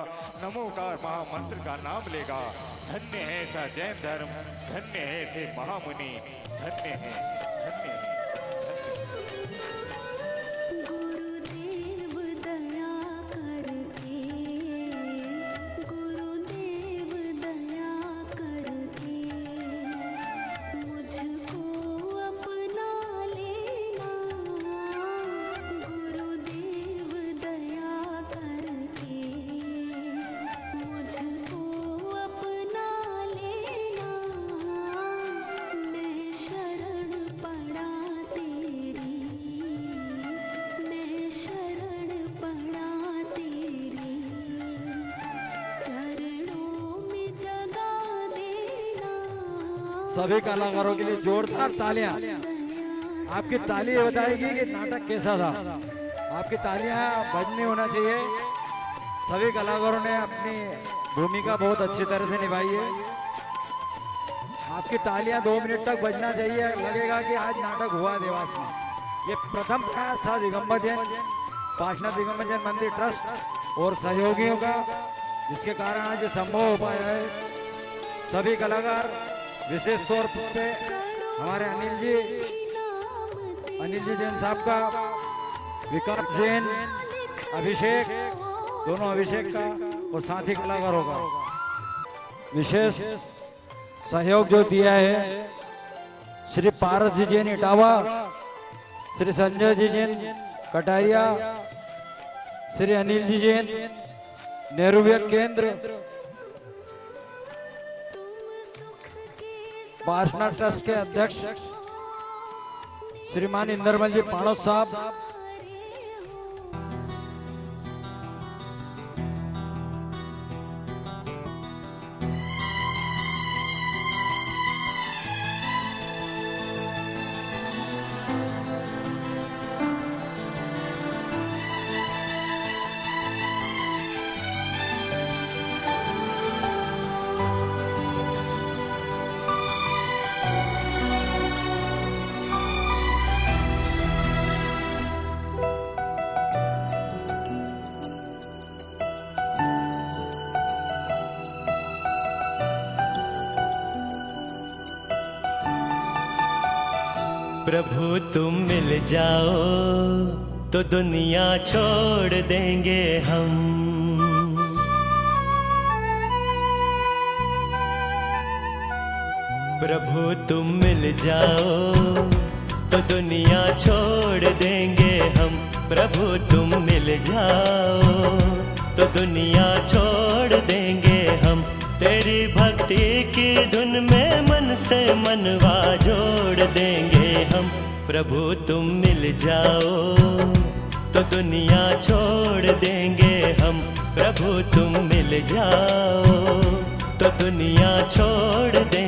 नमोकार महामंत्र का नाम लेगा। धन्य है ऐसा जैन धर्म, धन्य है ऐसे महामुनि, धन्य है, धन्य है। सभी कलाकारों के लिए जोरदार तालियां। आपकी ताली ये बताएगी कि नाटक कैसा था। आपकी तालियां बजनी होना चाहिए। सभी कलाकारों ने अपनी भूमिका बहुत अच्छी तरह से निभाई है। आपकी तालियां 2 मिनट तक बजना चाहिए, लगेगा कि आज नाटक हुआ देवास में। ये प्रथम प्रयास था दिगंबर जैन, पार्श्वनाथ दिगंबर जैन मंदिर ट्रस्ट और सहयोगियों का, जिसके कारण आज ये संभव हो पाया है। सभी कलाकार, विशेष तौर पे हमारे अनिल जी जैन साहब का, विकास जैन, अभिषेक, दोनों अभिषेक का और साथी कलाकारों का विशेष सहयोग जो दिया है। श्री पारस जी जैन इटावा, श्री संजय जी जैन कटारिया, श्री अनिल जी जैन नेहरू विवेक केंद्र, पार्श्वनाथ ट्रस्ट के अध्यक्ष श्रीमान इंदरमल जी पाणोद साहब, प्रभु तुम मिल जाओ तो दुनिया छोड़ देंगे हम। प्रभु तुम मिल जाओ तो दुनिया छोड़ देंगे हम। प्रभु तुम मिल जाओ तो दुनिया छोड़ देंगे हम। तेरी भक्ति की धुन में मन से मनवा जोड़ देंगे हम। प्रभु तुम मिल जाओ तो दुनिया छोड़ देंगे हम। प्रभु तुम मिल जाओ तो दुनिया छोड़ देंगे